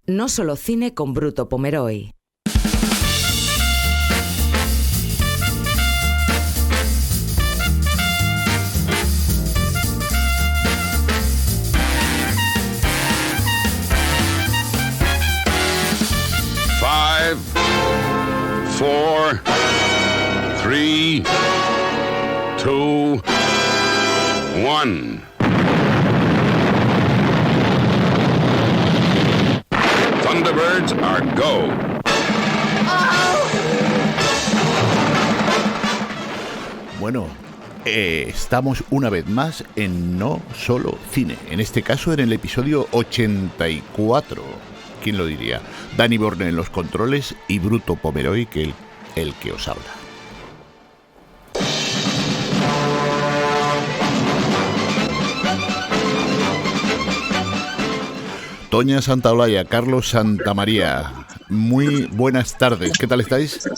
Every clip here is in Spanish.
No Solo Cine con Bruto Pomeroy. Five, four, three, two, one. Thunderbirds are go. Bueno, estamos una vez más en No Solo Cine. En este caso en el episodio 84. ¿Quién lo diría? Dani Borne en los controles y Bruto Pomeroy, que el que os habla. Toña Santaolalla, Carlos Santamaría, muy buenas tardes. ¿Qué tal estáis?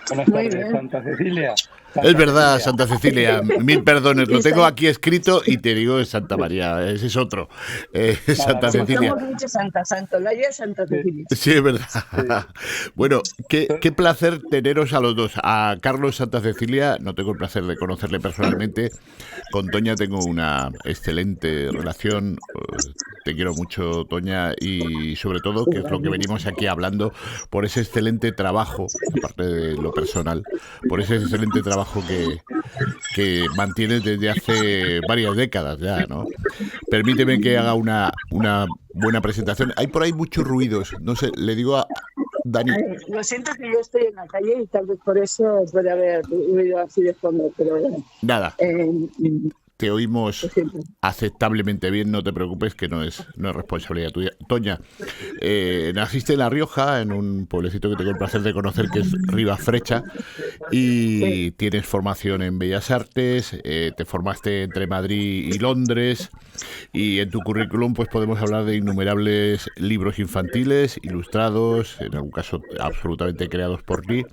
Buenas tardes, Santa Cecilia. Es verdad, Santa Cecilia, mil perdones, lo tengo aquí escrito y te digo es Santa María, ese es otro, Santa Cecilia. Somos muchos Santolaya y Santa Cecilia. Sí, es verdad. Sí. Bueno, qué placer teneros a los dos. A Carlos Santa Cecilia, no tengo el placer de conocerle personalmente. Con Toña tengo una excelente relación. Te quiero mucho, Toña, y sobre todo, que es lo que venimos aquí hablando, por ese excelente trabajo, aparte de lo personal, por ese excelente trabajo que mantienes desde hace varias décadas ya, ¿no? Permíteme que haga una buena presentación. Hay por ahí muchos ruidos. No sé, le digo a Dani. Lo siento que yo estoy en la calle y tal vez por eso puede haber ruido así de fondo, pero nada. Te oímos aceptablemente bien, no te preocupes, que no es responsabilidad tuya. Toña, naciste en La Rioja, en un pueblecito que tengo el placer de conocer, que es Ribafrecha, y tienes formación en Bellas Artes, te formaste entre Madrid y Londres, y en tu currículum pues podemos hablar de innumerables libros infantiles, ilustrados, en algún caso absolutamente creados por ti.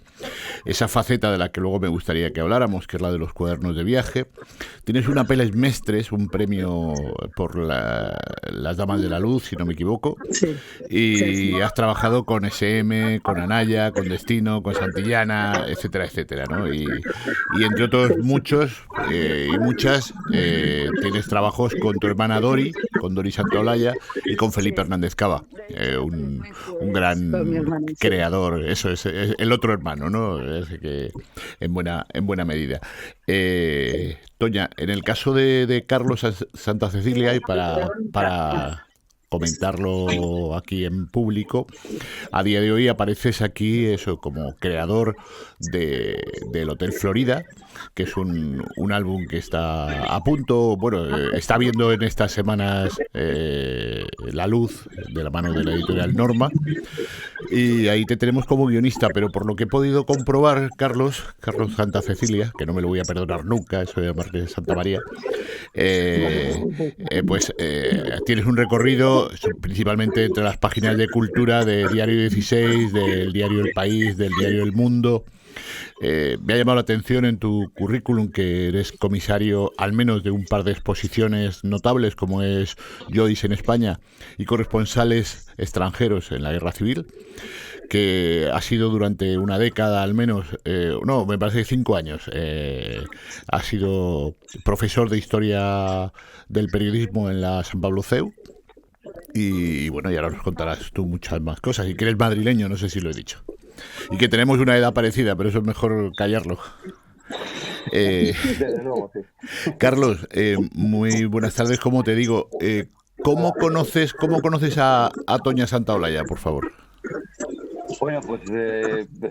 Esa faceta de la que luego me gustaría que habláramos, que es la de los cuadernos de viaje. Tienes una Peles Mestres, un premio por las Damas de la Luz, si no me equivoco. sí. Y Sí. has trabajado con SM, con Anaya, con Destino, con Santillana, etcétera, etcétera, ¿no? Y entre otros muchos y muchas, tienes trabajos con tu hermana Dori, con Dori Santaolalla, y con Felipe Hernández Cava, un gran creador. Eso es el otro hermano, ¿no? Es que en buena medida. Toña, en el caso de Carlos Santa Cecilia, y para comentarlo aquí en público, a día de hoy apareces aquí eso como creador del Hotel Florida, que es un álbum que está a punto, está viendo en estas semanas la luz de la mano de la editorial Norma, y ahí te tenemos como guionista, pero por lo que he podido comprobar, Carlos Santa Cecilia, que no me lo voy a perdonar nunca, eso de llamarte Santa María, tienes un recorrido principalmente entre las páginas de cultura de Diario 16, del diario El País, del diario El Mundo. Me ha llamado la atención en tu currículum que eres comisario al menos de un par de exposiciones notables, como es Joyce en España, y corresponsales extranjeros en la Guerra Civil, que ha sido durante una década al menos, me parece 5 años, ha sido profesor de Historia del Periodismo en la San Pablo CEU, y bueno, y ahora nos contarás tú muchas más cosas, y que eres madrileño, no sé si lo he dicho. Y que tenemos una edad parecida, pero eso es mejor callarlo. Desde luego, sí. Carlos, muy buenas tardes. Como te digo, ¿cómo conoces a Toña Santaolalla, por favor? Bueno, pues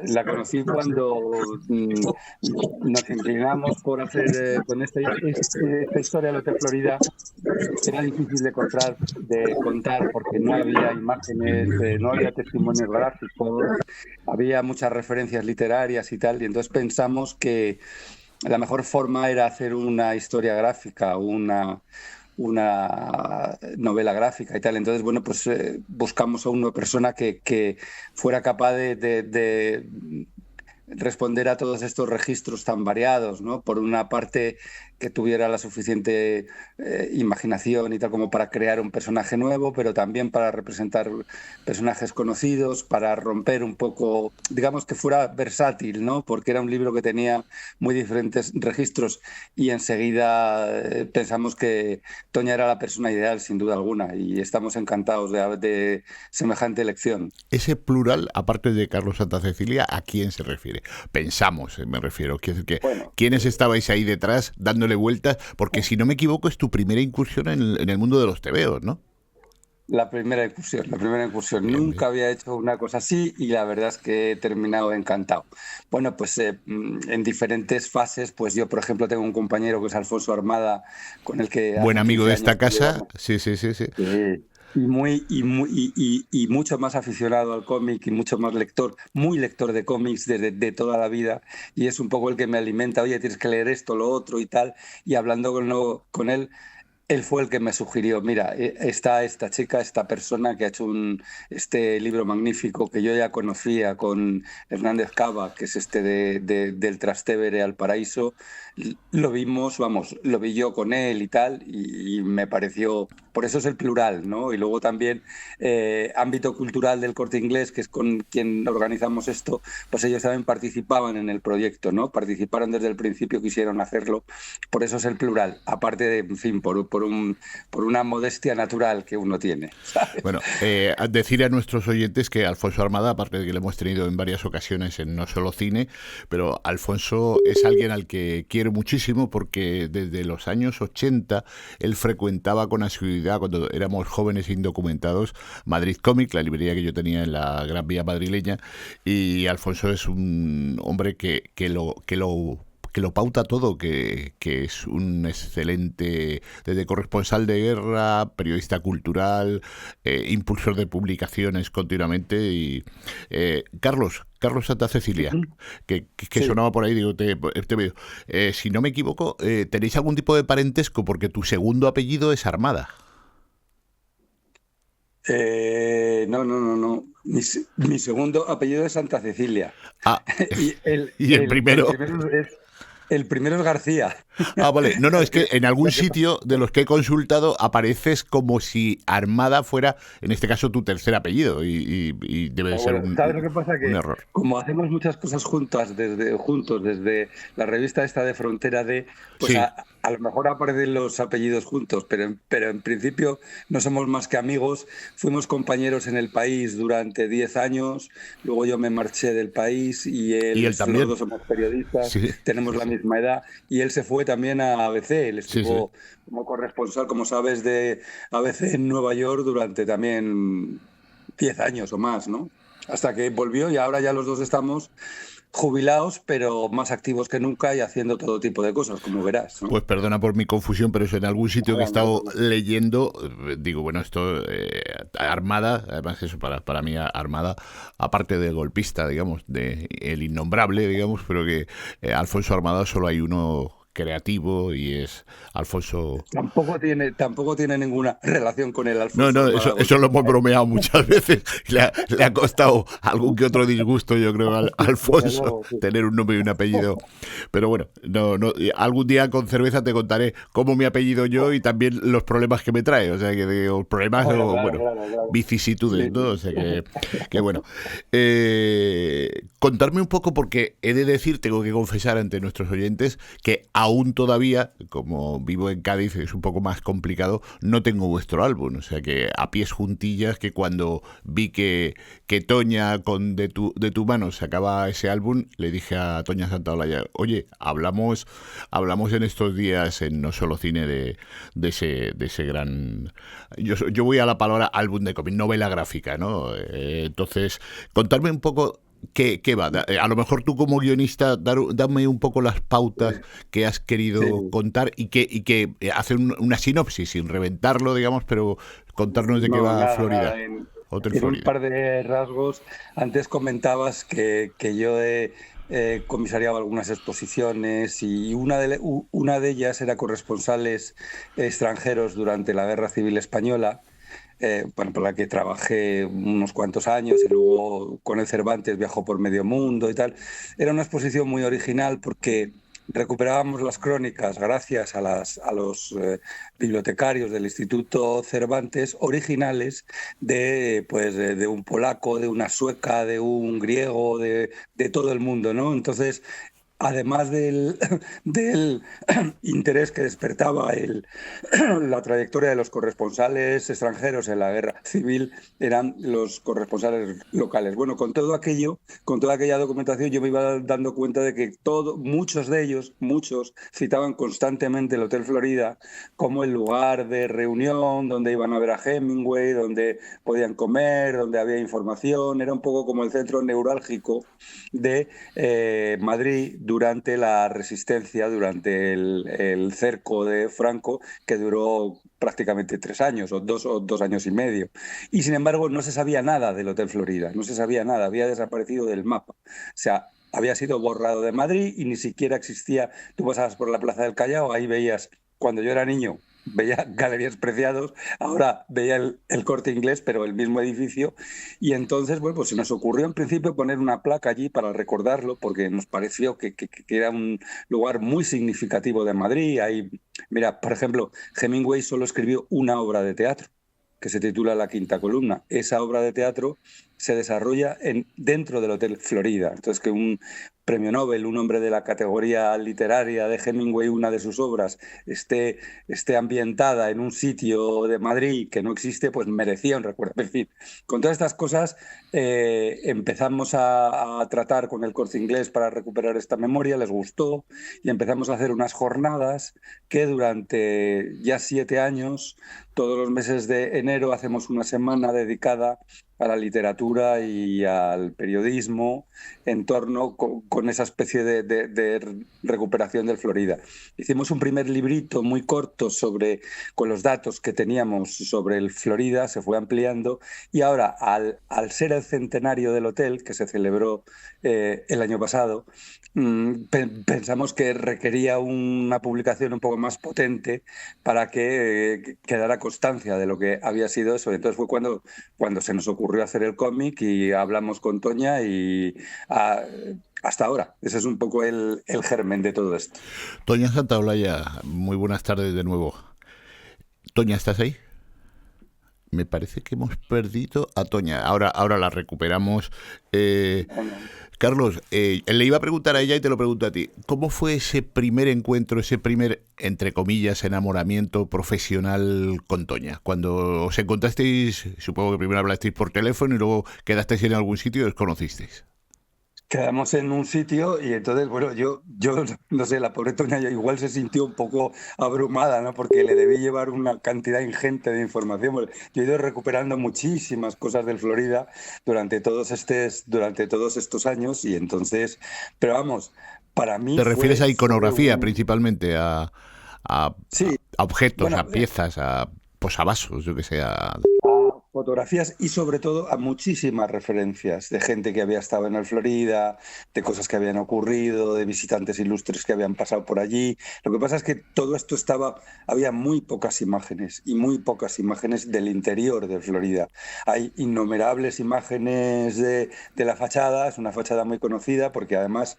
la conocí cuando nos inclinamos por hacer con esta historia del Hotel Florida. Era difícil de contar porque no había imágenes, no había testimonios gráficos, había muchas referencias literarias y tal, y entonces pensamos que la mejor forma era hacer una historia gráfica, una novela gráfica y tal. Entonces, bueno, pues buscamos a una persona que fuera capaz de responder a todos estos registros tan variados, ¿no? Por una parte, que tuviera la suficiente imaginación y tal como para crear un personaje nuevo, pero también para representar personajes conocidos, para romper un poco, digamos que fuera versátil, ¿no? Porque era un libro que tenía muy diferentes registros y enseguida pensamos que Toña era la persona ideal, sin duda alguna, y estamos encantados de semejante elección. Ese plural, aparte de Carlos Santa Cecilia, ¿a quién se refiere? Pensamos, me refiero. Quiero decir que, Bueno, ¿quiénes estabais ahí detrás dándole vueltas? Porque si no me equivoco es tu primera incursión en el mundo de los tebeos, ¿no? la primera incursión, la primera incursión. Bien, Nunca bien. había hecho una cosa así y la verdad es que he terminado encantado. Bueno, pues en diferentes fases, pues yo, por ejemplo, tengo un compañero que es Alfonso Armada, con el que Buen hace amigo 15 de años esta que casa, llevamos. sí, sí, sí, sí. Y mucho más aficionado al cómic y mucho más lector, muy lector de cómics de toda la vida, y es un poco el que me alimenta, oye, tienes que leer esto, lo otro y tal, y hablando con él fue el que me sugirió, mira, está esta chica, esta persona que ha hecho este libro magnífico que yo ya conocía con Hernández Cava, que es del Trastevere al Paraíso. Lo vimos, vamos, lo vi yo con él y tal, y me pareció, por eso es el plural, ¿no? Y luego también ámbito cultural del Corte Inglés, que es con quien organizamos esto, pues ellos también participaban en el proyecto, ¿no? Participaron desde el principio, quisieron hacerlo, por eso es el plural, aparte de, en fin, por una modestia natural que uno tiene, ¿sabes? Bueno, decir a nuestros oyentes que Alfonso Armada, aparte de que lo hemos tenido en varias ocasiones en No Solo Cine, pero Alfonso es alguien al que quiero muchísimo porque desde los años 80 él frecuentaba con asiduidad, cuando éramos jóvenes e indocumentados, Madrid Cómic, la librería que yo tenía en la Gran Vía madrileña, y Alfonso es un hombre que lo pauta todo, que es un excelente, desde corresponsal de guerra, periodista cultural, impulsor de publicaciones continuamente. Y Carlos Santa Cecilia, que Sí. sonaba por ahí, digo, te veo. Si no me equivoco, ¿tenéis algún tipo de parentesco? Porque tu segundo apellido es Armada. No. Mi segundo apellido es Santa Cecilia. Ah, Y y el primero. el primero es García. Ah, vale. No, es que en algún Lo que sitio de los que he consultado apareces como si Armada fuera, en este caso, tu tercer apellido y debe de ser Bueno, ¿sabes lo que pasa? un Que error. como hacemos muchas cosas juntos desde la revista esta de Frontera D, pues Sí, a lo mejor aparecen los apellidos juntos, pero en principio no somos más que amigos. Fuimos compañeros en el país durante 10 años, luego yo me marché del país y y él los también. dos somos periodistas, Sí, tenemos la misma edad, y él se fue también a ABC, él sí, sí. estuvo como corresponsal, como sabes, de ABC en Nueva York durante también 10 años o más, ¿no? Hasta que volvió y ahora ya los dos estamos jubilados, pero más activos que nunca y haciendo todo tipo de cosas, como verás, ¿no? Pues perdona por mi confusión, pero eso en algún sitio que he estado leyendo, digo, bueno, esto, Armada, además eso para mí Armada, aparte de golpista, digamos, de el innombrable, digamos, pero que Alfonso Armada solo hay uno creativo y es Alfonso. Tampoco tiene ninguna relación con el No, Alfonso Armada eso lo hemos Golpista. bromeado muchas veces. Le ha costado algún que otro disgusto, yo creo, al Desde Alfonso luego, sí. tener un nombre y un apellido. Pero bueno, algún día con cerveza te contaré cómo me apellido yo y también los problemas que me trae. O sea, que digo, problemas o, bueno, Claro. vicisitudes, Sí. ¿no? O sea, que bueno. Contarme un poco, porque he de decir, tengo que confesar ante nuestros oyentes, que aún todavía, como vivo en Cádiz, es un poco más complicado, no tengo vuestro álbum. O sea que a pies juntillas, que cuando vi que Toña de tu mano sacaba ese álbum, le dije a Toña Santaolalla, oye, hablamos en estos días en No Solo Cine de ese gran... Yo voy a la palabra álbum de cómic, novela gráfica, ¿no? Entonces, contarme un poco... ¿Qué va? A lo mejor tú como guionista, dame un poco las pautas que has querido Sí. contar y que hacer una sinopsis, sin reventarlo, digamos, pero contarnos de qué No, va nada, Florida. Hotel en un Florida. par de rasgos. Antes comentabas que yo he comisariado algunas exposiciones y una de ellas era corresponsales extranjeros durante la Guerra Civil Española, bueno, por la que trabajé unos cuantos años y luego con el Cervantes viajó por medio mundo y tal. Era una exposición muy original porque recuperábamos las crónicas gracias a los bibliotecarios del Instituto Cervantes originales de un polaco, de una sueca, de un griego, de todo el mundo, ¿no? Entonces, además del interés que despertaba la trayectoria de los corresponsales extranjeros en la guerra civil, eran los corresponsales locales. Bueno, con todo aquello, con toda aquella documentación, yo me iba dando cuenta de que muchos de ellos, citaban constantemente el Hotel Florida como el lugar de reunión, donde iban a ver a Hemingway, donde podían comer, donde había información. Era un poco como el centro neurálgico de Madrid durante la resistencia, durante el cerco de Franco, que duró prácticamente 3 años o 2 años y medio. Y sin embargo no se sabía nada del Hotel Florida, no se sabía nada, había desaparecido del mapa. O sea, había sido borrado de Madrid y ni siquiera existía. Tú pasabas por la Plaza del Callao, ahí veías, cuando yo era niño, veía Galerías Preciados, ahora veía el Corte Inglés, pero el mismo edificio. Y entonces, bueno, pues se nos ocurrió en principio poner una placa allí para recordarlo, porque nos pareció que era un lugar muy significativo de Madrid. Ahí, mira, por ejemplo, Hemingway solo escribió una obra de teatro, que se titula La Quinta Columna. Esa obra de teatro se desarrolla dentro del Hotel Florida. Entonces, que un premio Nobel, un hombre de la categoría literaria de Hemingway, una de sus obras, esté ambientada en un sitio de Madrid que no existe, pues merecía un recuerdo. En fin, con todas estas cosas empezamos a tratar con el Corte Inglés para recuperar esta memoria, les gustó, y empezamos a hacer unas jornadas que durante ya 7 años, todos los meses de enero, hacemos una semana dedicada a la literatura y al periodismo en torno con esa especie de recuperación del Florida. Hicimos un primer librito muy corto con los datos que teníamos sobre el Florida, se fue ampliando, y ahora, al ser el centenario del hotel, que se celebró el año pasado, pensamos que requería una publicación un poco más potente para que quedara constancia de lo que había sido eso. Entonces fue cuando se nos ocurrió hacer el cómic y hablamos con Toña y hasta ahora. Ese es un poco el germen de todo esto. Toña Santaolalla, muy buenas tardes de nuevo. Toña, ¿estás ahí? Me parece que hemos perdido a Toña. Ahora la recuperamos. Carlos, le iba a preguntar a ella y te lo pregunto a ti. ¿Cómo fue ese primer encuentro, ese primer, entre comillas, enamoramiento profesional con Toña? Cuando os encontrasteis, supongo que primero hablasteis por teléfono y luego quedasteis en algún sitio y os conocisteis. Quedamos en un sitio y entonces, bueno, yo no sé, la pobre Toña igual se sintió un poco abrumada, ¿no? Porque le debí llevar una cantidad ingente de información. Yo he ido recuperando muchísimas cosas del Florida durante todos estos años, y entonces, pero vamos, para mí... ¿Te refieres a iconografía principalmente, a sí, objetos, bueno, a piezas, a posavasos, yo que sé, a fotografías y sobre todo a muchísimas referencias de gente que había estado en el Florida, de cosas que habían ocurrido, de visitantes ilustres que habían pasado por allí? Lo que pasa es que todo esto había muy pocas imágenes, y muy pocas imágenes del interior de Florida. Hay innumerables imágenes de la fachada. Es una fachada muy conocida porque además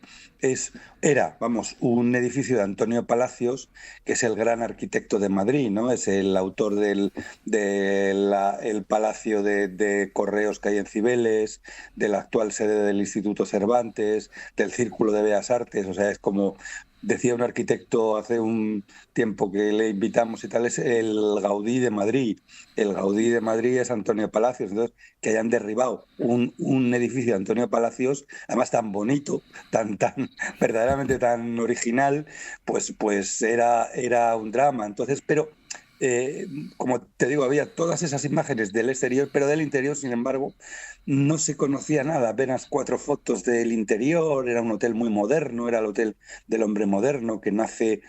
era un edificio de Antonio Palacios, que es el gran arquitecto de Madrid, ¿no? Es el autor del Palacio de Correos que hay en Cibeles, de la actual sede del Instituto Cervantes, del Círculo de Bellas Artes. O sea, es como decía un arquitecto hace un tiempo que le invitamos y tal, es el Gaudí de Madrid. El Gaudí de Madrid es Antonio Palacios. Entonces, que hayan derribado un edificio de Antonio Palacios, además tan bonito, tan verdaderamente tan original, pues era un drama. Entonces, pero como te digo, había todas esas imágenes del exterior, pero del interior, sin embargo, no se conocía nada. Apenas 4 fotos del interior. Era un hotel muy moderno, era el hotel del hombre moderno que nace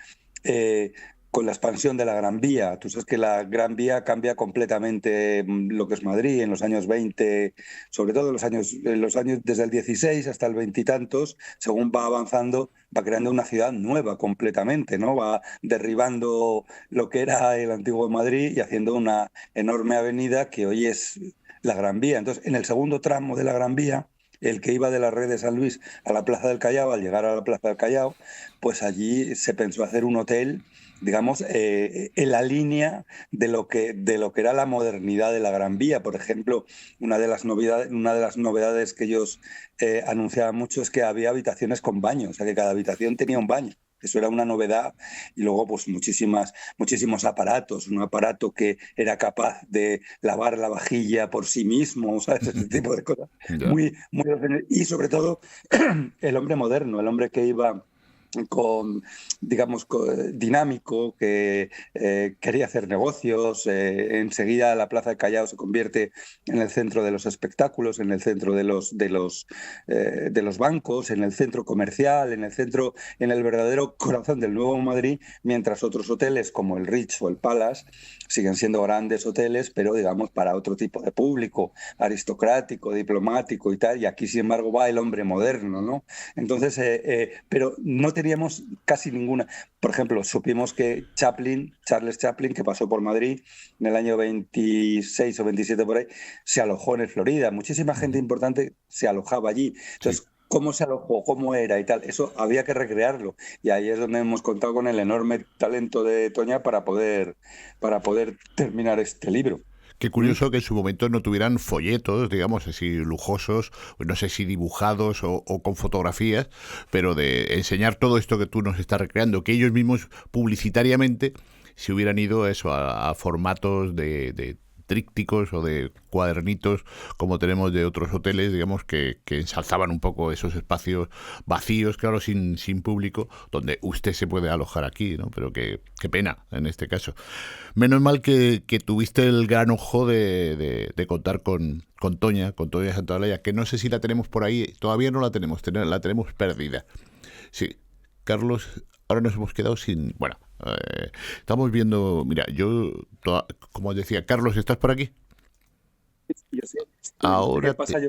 con la expansión de la Gran Vía. Tú sabes que la Gran Vía cambia completamente lo que es Madrid en los años 20, sobre todo en los años desde el 16 hasta el 20 y tantos, según va avanzando, va creando una ciudad nueva completamente, ¿no? Va derribando lo que era el antiguo Madrid y haciendo una enorme avenida que hoy es la Gran Vía. Entonces, en el segundo tramo de la Gran Vía el que iba de la Red de San Luis a la Plaza del Callao, al llegar a la Plaza del Callao, pues allí se pensó hacer un hotel, digamos, en la línea de lo que era la modernidad de la Gran Vía. Por ejemplo, una de las novedades que ellos anunciaban mucho es que había habitaciones con baño, o sea que cada habitación tenía un baño. Eso era una novedad. Y luego, pues muchísimos aparatos. Un aparato que era capaz de lavar la vajilla por sí mismo, ¿sabes? Ese tipo de cosas. Muy, muy... Y sobre todo, el hombre moderno, el hombre que iba dinámico, que quería hacer negocios. Enseguida la Plaza del Callao se convierte en el centro de los espectáculos, en el centro de los bancos, en el centro comercial, en el verdadero corazón del Nuevo Madrid, mientras otros hoteles como el Ritz o el Palace siguen siendo grandes hoteles, pero digamos para otro tipo de público, aristocrático, diplomático y tal, y aquí sin embargo va el hombre moderno, ¿no? Entonces, pero no teníamos casi ninguna. Por ejemplo, supimos que Charles Chaplin, que pasó por Madrid en el año 26 o 27 por ahí, se alojó en el Florida. Muchísima gente importante se alojaba allí. Entonces, cómo se alojó, cómo era y tal, eso había que recrearlo. Y ahí es donde hemos contado con el enorme talento de Toña para poder terminar este libro. Qué curioso que en su momento no tuvieran folletos, digamos así, lujosos, no sé si dibujados o con fotografías, pero de enseñar todo esto que tú nos estás recreando, que ellos mismos publicitariamente se hubieran ido a formatos de trípticos o de cuadernitos como tenemos de otros hoteles, digamos, que ensalzaban un poco esos espacios vacíos, claro, sin público, donde usted se puede alojar aquí, ¿no? Pero qué pena en este caso. Menos mal que tuviste el gran ojo de contar con Toña Santolaya, que no sé si la tenemos por ahí, todavía no la tenemos perdida. Sí, Carlos, ahora nos hemos quedado sin... Bueno, estamos viendo... Mira, como os decía, Carlos, ¿estás por aquí? Yo sí. Ahora ¿Qué pasa? Yo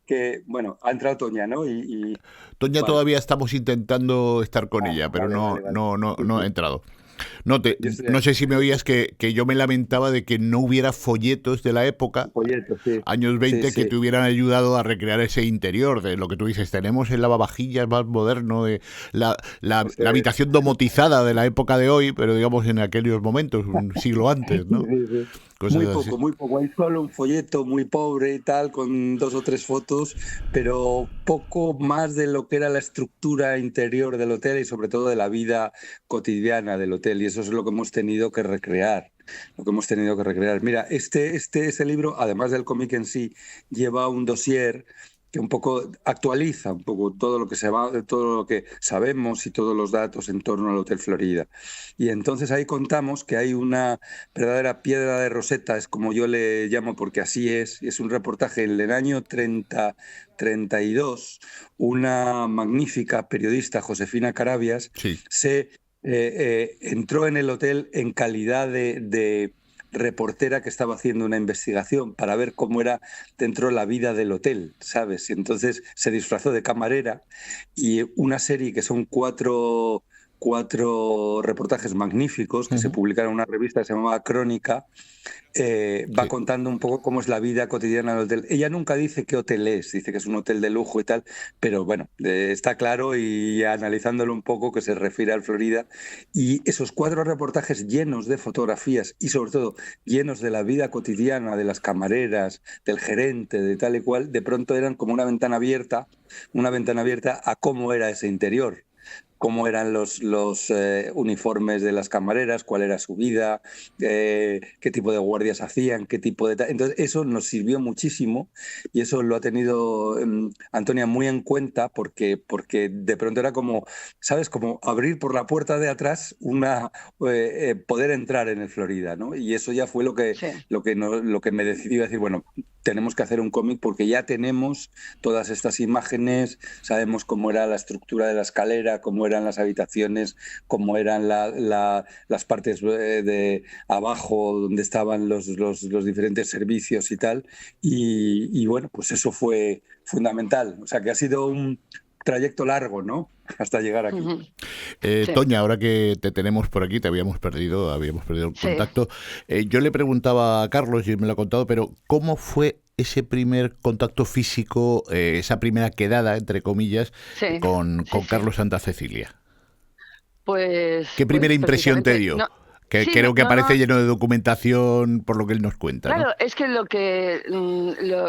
que bueno, ha entrado Toña, ¿no? Toña, vale. Todavía estamos intentando estar con ella, pero vale. no ha entrado. No sé si me oías que yo me lamentaba de que no hubiera folletos de la época, Sí. años 20, que te hubieran ayudado a recrear ese interior de lo que tú dices. Tenemos el lavavajillas más moderno, de la habitación domotizada de la época de hoy, pero digamos en aquellos momentos, un siglo antes, ¿no? Sí. Muy poco. Hay solo un folleto muy pobre y tal, con 2 o 3 fotos, pero poco más de lo que era la estructura interior del hotel y sobre todo de la vida cotidiana del hotel. Y eso es lo que hemos tenido que recrear. Mira, ese libro, además del cómic en sí, lleva un dossier que un poco actualiza un poco todo lo que sabemos y todos los datos en torno al Hotel Florida. Y entonces ahí contamos que hay una verdadera piedra de Rosetta, es como yo le llamo porque así es un reportaje en el año 32, una magnífica periodista, Josefina Carabias, se entró en el hotel en calidad de reportera que estaba haciendo una investigación para ver cómo era dentro la vida del hotel, ¿sabes? Y entonces se disfrazó de camarera y una serie que son cuatro reportajes magníficos que se publicaron en una revista que se llamaba Crónica, va contando un poco cómo es la vida cotidiana del hotel. Ella nunca dice qué hotel es, dice que es un hotel de lujo y tal, pero bueno, está claro, y analizándolo un poco, que se refiere al Florida. Y esos 4 reportajes llenos de fotografías y sobre todo llenos de la vida cotidiana de las camareras, del gerente, de tal y cual, de pronto eran como una ventana abierta a cómo era ese interior. Cómo eran los uniformes de las camareras, cuál era su vida, qué tipo de guardias hacían, qué tipo de... Entonces eso nos sirvió muchísimo y eso lo ha tenido Antonia muy en cuenta porque de pronto era como, ¿sabes? Como abrir por la puerta de atrás poder entrar en el Florida, ¿no? Y eso ya fue lo que me decidió a decir, bueno, tenemos que hacer un cómic porque ya tenemos todas estas imágenes, sabemos cómo era la estructura de la escalera, cómo eran las habitaciones, cómo eran las partes de abajo donde estaban los diferentes servicios y tal. Y bueno, pues eso fue fundamental. O sea, que ha sido un trayecto largo, ¿no? Hasta llegar aquí. Toña, ahora que te tenemos por aquí, te habíamos perdido el contacto. Yo le preguntaba a Carlos, y me lo ha contado, pero ¿cómo fue ese primer contacto físico, esa primera quedada, entre comillas, Sí, con sí, sí. Carlos Santa Cecilia? Pues, ¿Qué primera impresión te precisamente, dio? no, Que sí, creo que no, aparece lleno de documentación por lo que él nos cuenta, ¿no? claro, es que lo que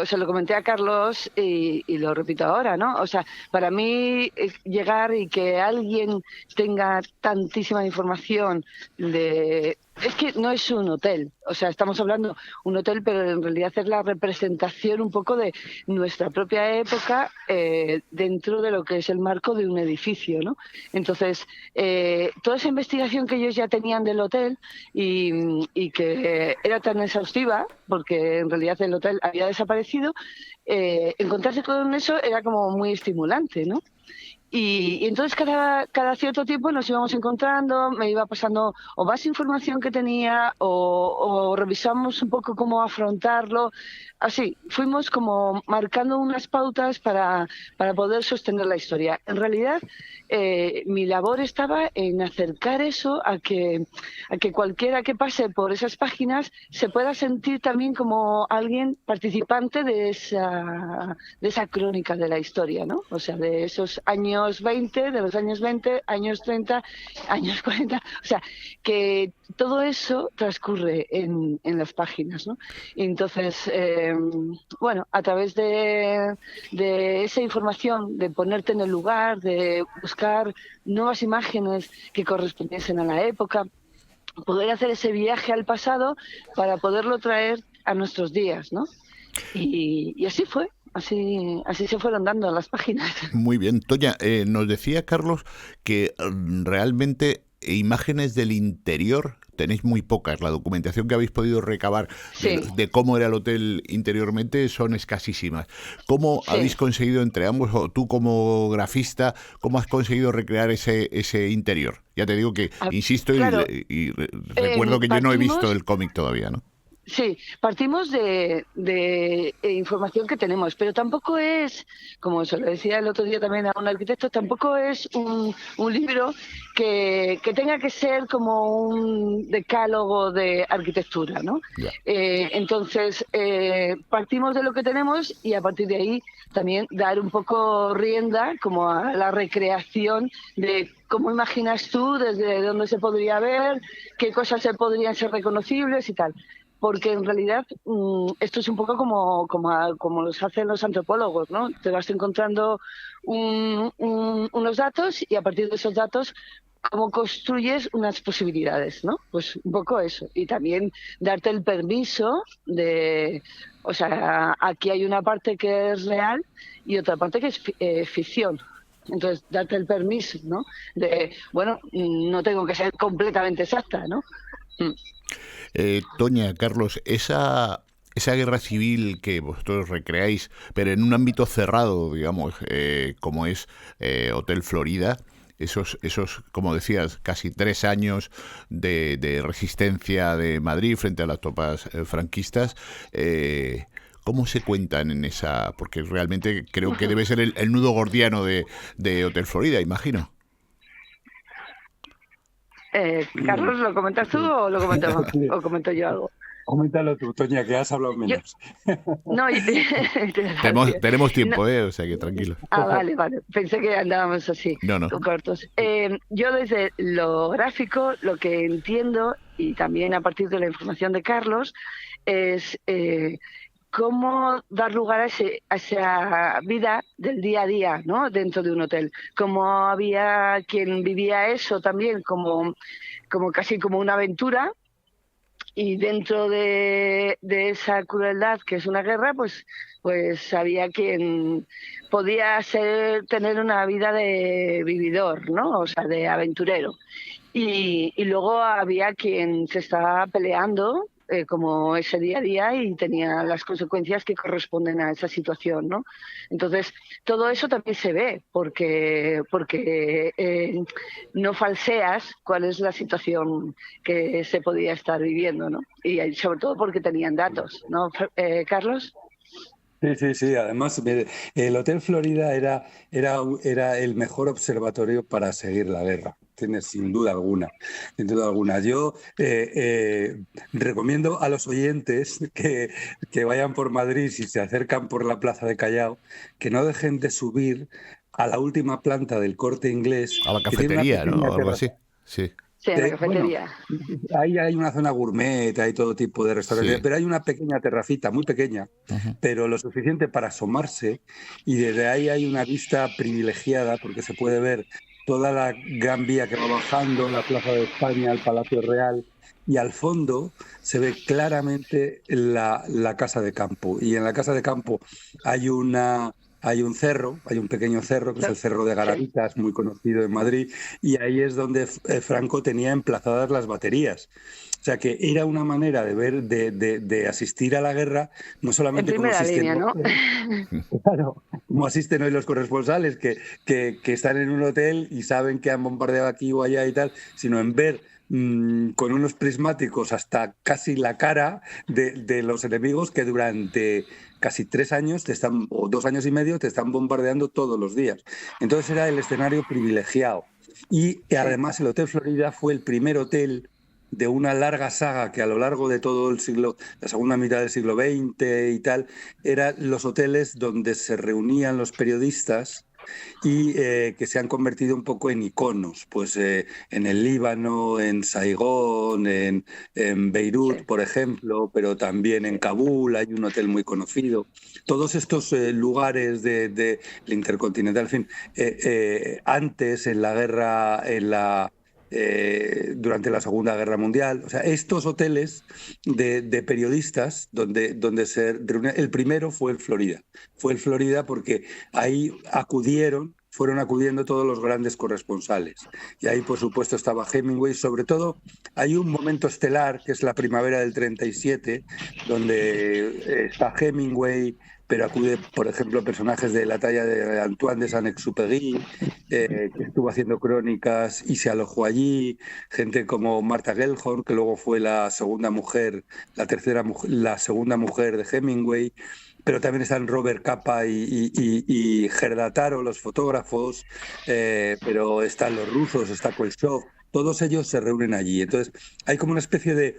se lo comenté a Carlos y lo repito ahora, ¿no? O sea, para mí llegar y que alguien tenga tantísima información de... Es que no es un hotel, o sea, estamos hablando un hotel, pero en realidad es la representación un poco de nuestra propia época dentro de lo que es el marco de un edificio, ¿no? Entonces, toda esa investigación que ellos ya tenían del hotel y que era tan exhaustiva, porque en realidad el hotel había desaparecido, encontrarse con eso era como muy estimulante, ¿no? Y entonces cada cierto tiempo nos íbamos encontrando, me iba pasando o más información que tenía o revisamos un poco cómo afrontarlo. Así, fuimos como marcando unas pautas para poder sostener la historia. En realidad, mi labor estaba en acercar eso a que cualquiera que pase por esas páginas se pueda sentir también como alguien participante de esa crónica de la historia, ¿no? O sea, de esos años 20, de los años 20, años 30, años 40. O sea, que todo eso transcurre en las páginas, ¿no? Y entonces, bueno, a través de esa información, de ponerte en el lugar, de buscar nuevas imágenes que correspondiesen a la época, poder hacer ese viaje al pasado para poderlo traer a nuestros días, ¿no? Y así fue. Así se fueron dando las páginas. Muy bien. Toña, nos decía Carlos que realmente imágenes del interior tenéis muy pocas. La documentación que habéis podido recabar de cómo era el hotel interiormente son escasísimas. ¿Cómo habéis conseguido entre ambos, o tú como grafista, cómo has conseguido recrear ese interior? Ya te digo que, insisto, claro, y recuerdo que yo no he visto el cómic todavía, ¿no? Sí, partimos de información que tenemos, pero tampoco es, como se lo decía el otro día también a un arquitecto, tampoco es un libro que tenga que ser como un decálogo de arquitectura, ¿no? Yeah. Entonces, partimos de lo que tenemos y a partir de ahí también dar un poco rienda como a la recreación de cómo imaginas tú, desde dónde se podría ver, qué cosas se podrían ser reconocibles y tal. Porque en realidad esto es un poco como los hacen los antropólogos, ¿no? Te vas encontrando unos datos y a partir de esos datos cómo construyes unas posibilidades, ¿no? Pues un poco eso. Y también darte el permiso de... O sea, aquí hay una parte que es real y otra parte que es ficción. Entonces, darte el permiso, ¿no? De, bueno, no tengo que ser completamente exacta, ¿no? Toña, Carlos, esa guerra civil que vosotros recreáis, pero en un ámbito cerrado, digamos, como es Hotel Florida, esos, como decías, casi 3 años de resistencia de Madrid frente a las tropas franquistas, ¿cómo se cuentan en esa? Porque realmente creo que debe ser el nudo gordiano de Hotel Florida, imagino. Carlos, ¿lo comentas tú o lo comento yo algo? Coméntalo tú, Toña, que has hablado menos. Tenemos tiempo, o sea que tranquilo. Vale. Pensé que andábamos así, cortos. Yo desde lo gráfico, lo que entiendo, y también a partir de la información de Carlos, es cómo dar lugar a esa vida del día a día, ¿no? Dentro de un hotel. Cómo había quien vivía eso también como casi como una aventura, y dentro de esa crueldad que es una guerra, pues había quien podía tener una vida de vividor, ¿no? O sea, de aventurero. Y luego había quien se estaba peleando como ese día a día y tenía las consecuencias que corresponden a esa situación, ¿no? Entonces, todo eso también se ve porque no falseas cuál es la situación que se podía estar viviendo, ¿no? Y sobre todo porque tenían datos, ¿no, Carlos? Sí, sí, sí. Además, el Hotel Florida era el mejor observatorio para seguir la guerra. Tienes sin duda alguna, sin duda alguna. Yo recomiendo a los oyentes que vayan por Madrid, si se acercan por la Plaza de Callao, que no dejen de subir a la última planta del Corte Inglés, A la que tiene una cafetería, ¿no? pequeña O algo terraza. así. Sí, Sí, en la Bueno, cafetería. ahí hay una zona gourmet, hay todo tipo de restaurantes, sí. pero hay una pequeña terracita, muy pequeña, Ujú. pero lo suficiente para asomarse, y desde ahí hay una vista privilegiada porque se puede ver toda la Gran Vía que va bajando, la Plaza de España, el Palacio Real, y al fondo se ve claramente la Casa de Campo. Y en la Casa de Campo hay una... Hay un cerro, hay un pequeño cerro, que es el Cerro de Sí. Garavitas, muy conocido en Madrid, y ahí es donde Franco tenía emplazadas las baterías. O sea que era una manera de ver, de asistir a la guerra, no En solamente como primera asisten, línea, ¿no? claro, como asisten hoy los corresponsales que están en un hotel y saben que han bombardeado aquí o allá y tal, sino en ver con unos prismáticos hasta casi la cara de los enemigos que durante casi 3 años o 2 años y medio te están bombardeando todos los días. Entonces era el escenario privilegiado. Y Sí. además el Hotel Florida fue el primer hotel de una larga saga que a lo largo de todo el siglo, la segunda mitad del siglo XX y tal, eran los hoteles donde se reunían los periodistas y que se han convertido un poco en iconos, pues en el Líbano, en Saigón, en Beirut, Sí. por ejemplo, pero también en Kabul hay un hotel muy conocido. Todos estos lugares del Intercontinental, en fin, antes en la guerra, durante la Segunda Guerra Mundial. O sea, estos hoteles de periodistas donde se reunían, el primero fue el Florida. Fue el Florida porque ahí fueron acudiendo todos los grandes corresponsales. Y ahí, por supuesto, estaba Hemingway. Sobre todo, hay un momento estelar, que es la primavera del 37, donde está Hemingway, pero acude, por ejemplo, personajes de la talla de Antoine de Saint-Exupéry, que estuvo haciendo crónicas y se alojó allí, gente como Martha Gellhorn, que luego fue la segunda mujer, la segunda mujer de Hemingway, pero también están Robert Capa y Gerda Taro, los fotógrafos, pero están los rusos, está Kuleshov. Todos ellos se reúnen allí. Entonces, hay como una especie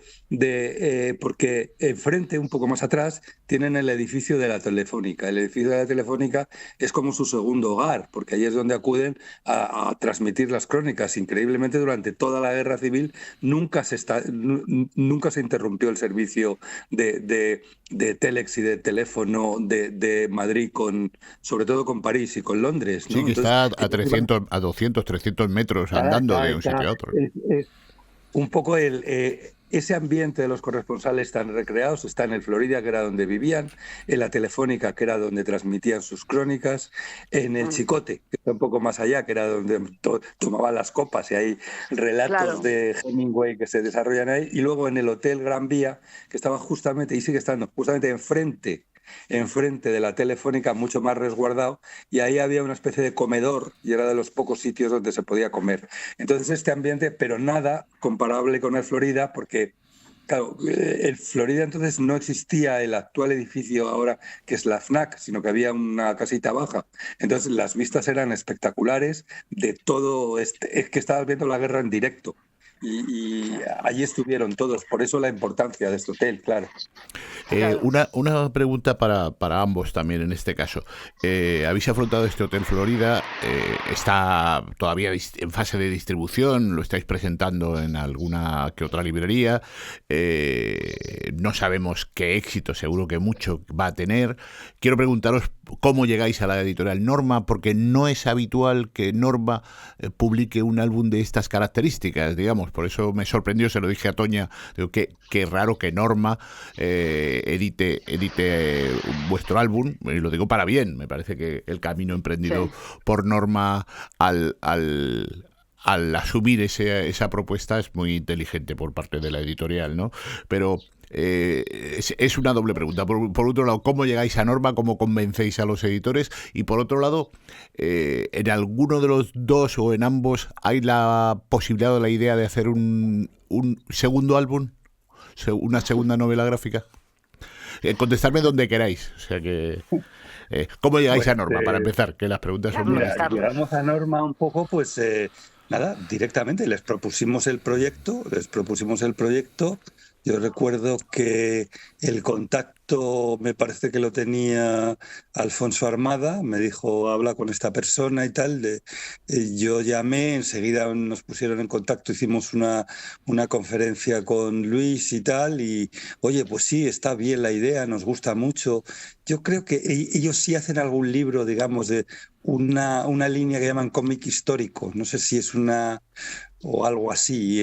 porque enfrente, un poco más atrás, tienen el edificio de la Telefónica. El edificio de la Telefónica es como su segundo hogar, porque allí es donde acuden a transmitir las crónicas. Increíblemente, durante toda la guerra civil nunca se interrumpió el servicio de Telex y de teléfono de Madrid, sobre todo con París y con Londres, ¿no? Sí, que Entonces, está a 300, a 200, 300 metros andando de un sitio a otro. es un poco ese ambiente de los corresponsales están recreados, está en el Florida, que era donde vivían, en la Telefónica, que era donde transmitían sus crónicas, en el Chicote, que está un poco más allá, que era donde tomaban las copas, y hay relatos Claro. de Hemingway que se desarrollan ahí, y luego en el Hotel Gran Vía, que estaba justamente, y sigue estando, justamente enfrente de la Telefónica, mucho más resguardado, y ahí había una especie de comedor y era de los pocos sitios donde se podía comer. Entonces este ambiente, pero nada comparable con el Florida, porque claro, el Florida entonces no existía el actual edificio ahora que es la FNAC, sino que había una casita baja. Entonces las vistas eran espectaculares de todo, es que estabas viendo la guerra en directo. Y allí estuvieron todos, por eso la importancia de este hotel, claro. Una pregunta para ambos también en este caso. Habéis afrontado este Hotel Florida, está todavía en fase de distribución, lo estáis presentando en alguna que otra librería, no sabemos qué éxito, seguro que mucho va a tener. Quiero preguntaros cómo llegáis a la editorial Norma, porque no es habitual que Norma publique un álbum de estas características, digamos. Por eso me sorprendió, se lo dije a Toña, digo, qué raro que Norma edite vuestro álbum, y lo digo para bien. Me parece que el camino emprendido por Norma al asumir esa propuesta es muy inteligente por parte de la editorial, ¿no? Pero es una doble pregunta. Por otro lado, ¿cómo llegáis a Norma? ¿Cómo convencéis a los editores? Y por otro lado, ¿en alguno de los dos o en ambos hay la posibilidad o la idea de hacer un segundo álbum? ¿Una segunda novela gráfica? contestarme donde queráis. O sea que... ¿cómo llegáis a Norma, para empezar? Que las preguntas son muy Mira, llegamos a Norma un poco, pues nada, directamente les propusimos el proyecto. Yo recuerdo que el contacto me parece que lo tenía Alfonso Armada, me dijo, habla con esta persona y tal. Yo llamé, enseguida nos pusieron en contacto, hicimos una conferencia con Luis y tal, y oye, pues sí, está bien la idea, nos gusta mucho. Yo creo que ellos sí hacen algún libro, digamos, de una línea que llaman cómic histórico. No sé si es o algo así,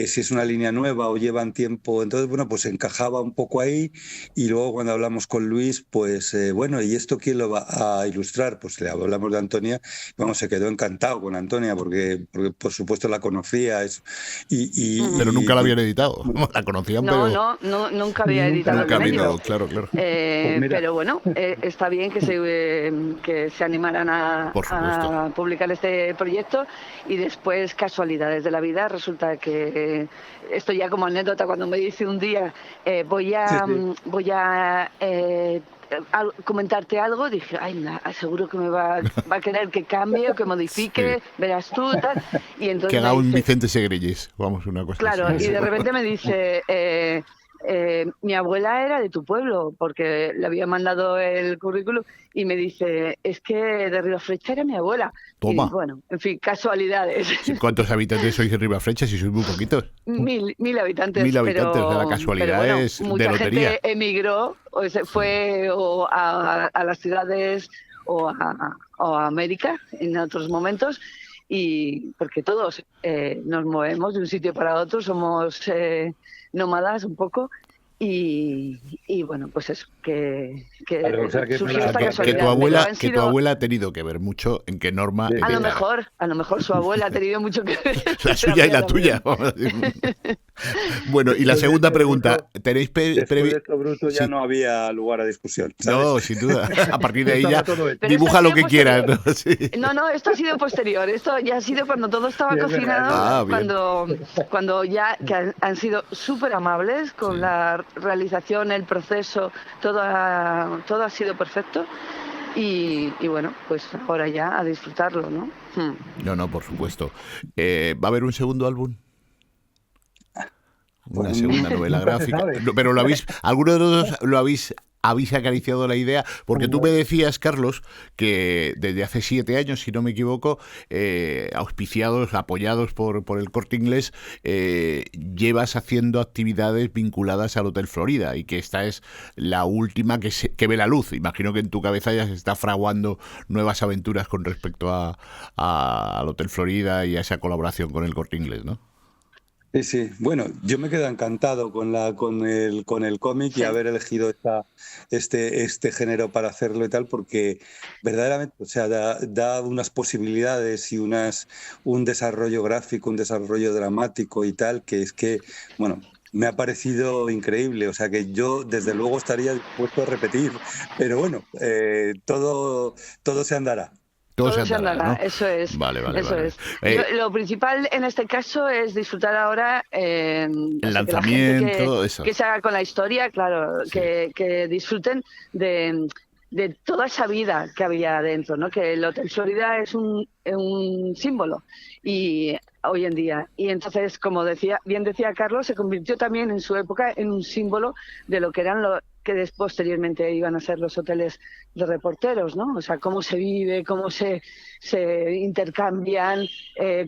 si es una línea nueva o llevan tiempo. Entonces, bueno, pues encajaba un poco ahí. Y luego cuando hablamos con Luis, pues bueno, ¿y esto quién lo va a ilustrar? Pues le hablamos de Antonia. Vamos, se quedó encantado con Antonia porque por supuesto la conocía. Pero nunca la habían editado. La conocían, pero... No, nunca había editado. Nunca ha habido, claro. Pues pero bueno, está bien que se animaran a publicar este proyecto, y después, casualidades de la vida, resulta que esto ya como anécdota, cuando me dice un día voy a comentarte algo, dije, ay, seguro que me va a querer que cambie o que modifique, verás tú, tal. Y entonces que haga un Vicente Segrellis, vamos, una cosa claro, así. Y de repente me dice... mi abuela era de tu pueblo, porque le había mandado el currículum, y me dice, es que de Ribafrecha era mi abuela. Toma. Y bueno, en fin, casualidades. ¿Cuántos habitantes sois de Ribafrecha? Si sois muy poquitos. 1000 habitantes. 1000 habitantes, de la casualidad, bueno, es mucha de lotería. Gente emigró, o se fue a las ciudades o a América en otros momentos, y porque todos nos movemos de un sitio para otro, somos nómadas un poco, y bueno, pues eso, que Claro, o sea, que surgió es esta una- casualidad. Que tu abuela ha tenido que ver mucho en que Norma... A lo editara. mejor su abuela ha tenido mucho que ver. La suya y la tuya. vamos a decir. Bueno, y la segunda pregunta, ¿tenéis Después de previsto? esto bruto ya Sí. no había lugar a discusión, ¿sabes? No, sin duda. A partir de ahí ya Estaba todo hecho. Pero dibuja esto ha lo sido que quieras, posterior. ¿no? Sí. No, esto ha sido posterior. Esto ya ha sido cuando todo estaba Sí, es verdad, cocinado, es verdad. Ah, bien. cuando ya que han sido súper amables con Sí. la realización, el proceso, todo ha sido perfecto. Y bueno, pues ahora ya a disfrutarlo, ¿no? No, por supuesto. ¿Va a haber un segundo álbum? Una Pues segunda novela nunca se gráfica. sabe. No, pero ¿alguno de los dos habéis acariciado la idea? Porque tú me decías, Carlos, que desde hace 7 años, si no me equivoco, auspiciados, apoyados por el Corte Inglés, llevas haciendo actividades vinculadas al Hotel Florida, y que esta es la última que ve la luz. Imagino que en tu cabeza ya se está fraguando nuevas aventuras con respecto al Hotel Florida y a esa colaboración con el Corte Inglés, ¿no? Sí. Bueno, yo me quedo encantado con el cómic y Sí. haber elegido este género para hacerlo y tal, porque verdaderamente, o sea, da unas posibilidades y un desarrollo gráfico, un desarrollo dramático y tal, que es que, bueno, me ha parecido increíble. O sea, que yo desde luego estaría dispuesto a repetir, pero bueno, todo se andará. Todo Todo se se andará, andará, ¿no? eso es. Vale. Eso es. Eh, Lo principal en este caso es disfrutar ahora El que la gente lanzamiento, eso. que se haga con la historia, claro, Sí. que disfruten de toda esa vida que había dentro, ¿no? Que el Hotel Florida es un símbolo y hoy en día. Y entonces, como bien decía Carlos, se convirtió también en su época en un símbolo de lo que eran que posteriormente iban a ser los hoteles de reporteros, ¿no? O sea, cómo se vive, cómo se intercambian,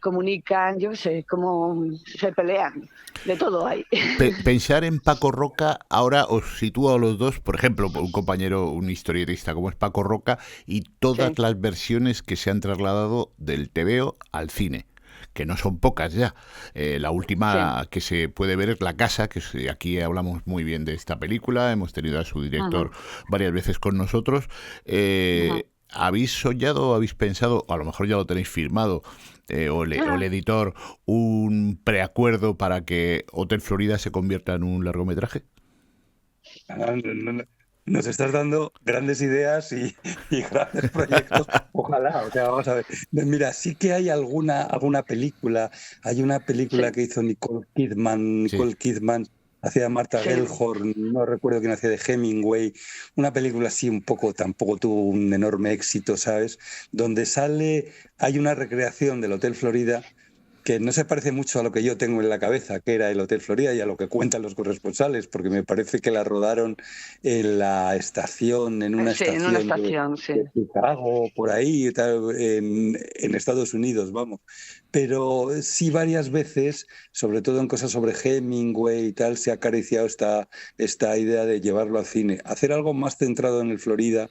comunican, yo qué sé, cómo se pelean, de todo hay. Pensar en Paco Roca, ahora os sitúo a los dos, por ejemplo, un compañero, un historietista como es Paco Roca, y todas Sí. las versiones que se han trasladado del TVO al cine, que no son pocas ya. La última que se puede ver es La Casa, que aquí hablamos muy bien de esta película, hemos tenido a su director varias veces con nosotros. ¿Habéis soñado, habéis pensado, a lo mejor ya lo tenéis firmado, o el editor, un preacuerdo para que Hotel Florida se convierta en un largometraje? Nos estás dando grandes ideas y grandes proyectos. Ojalá, o sea, vamos a ver. Mira, sí que hay alguna película. Hay una película Sí. que hizo Nicole Kidman, hacía Martha Sí. Gellhorn, no recuerdo quién hacía de Hemingway, una película así un poco, tampoco tuvo un enorme éxito, ¿sabes? Donde hay una recreación del Hotel Florida que no se parece mucho a lo que yo tengo en la cabeza, que era el Hotel Florida, y a lo que cuentan los corresponsales, porque me parece que la rodaron en la estación, en una Sí, en una estación estación, sí. de Chicago, por ahí, y tal, en Estados Unidos, vamos. Pero sí varias veces, sobre todo en cosas sobre Hemingway y tal, se ha acariciado esta idea de llevarlo al cine. Hacer algo más centrado en el Florida.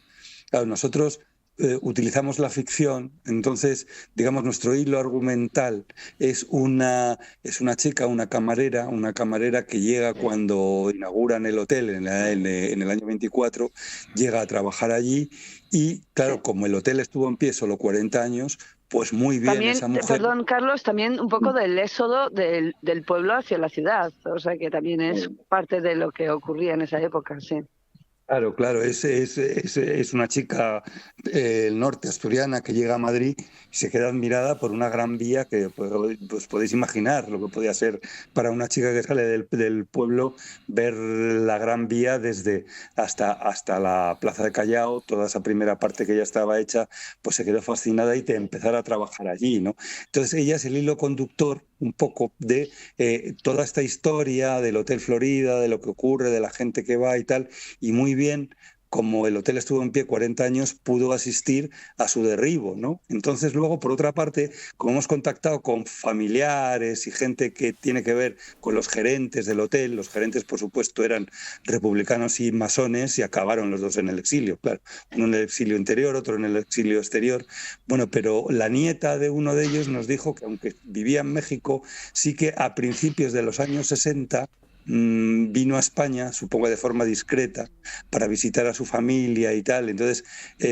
Claro, nosotros utilizamos la ficción, entonces, digamos, nuestro hilo argumental es una chica, una camarera que llega cuando inauguran el hotel en el año 24, llega a trabajar allí y, claro, Sí. como el hotel estuvo en pie solo 40 años, pues muy bien También, esa mujer. perdón, Carlos, también un poco del éxodo del pueblo hacia la ciudad, o sea que también es parte de lo que ocurría en esa época, sí. Claro, claro, es una chica del norte asturiana que llega a Madrid y se queda admirada por una gran vía que pues podéis imaginar lo que podía ser para una chica que sale del pueblo, ver la gran vía desde hasta la Plaza de Callao, toda esa primera parte que ya estaba hecha, pues se quedó fascinada y te empezar a trabajar allí, ¿no? Entonces ella es el hilo conductor un poco de toda esta historia del Hotel Florida, de lo que ocurre, de la gente que va y tal, y muy bien, como el hotel estuvo en pie 40 años, pudo asistir a su derribo, ¿no? Entonces luego, por otra parte, como hemos contactado con familiares y gente que tiene que ver con los gerentes del hotel, los gerentes, por supuesto, eran republicanos y masones y acabaron los dos en el exilio, claro, uno en el exilio interior, otro en el exilio exterior. Bueno, pero la nieta de uno de ellos nos dijo que aunque vivía en México, sí que a principios de los años 60 vino a España, supongo de forma discreta, para visitar a su familia y tal. Entonces,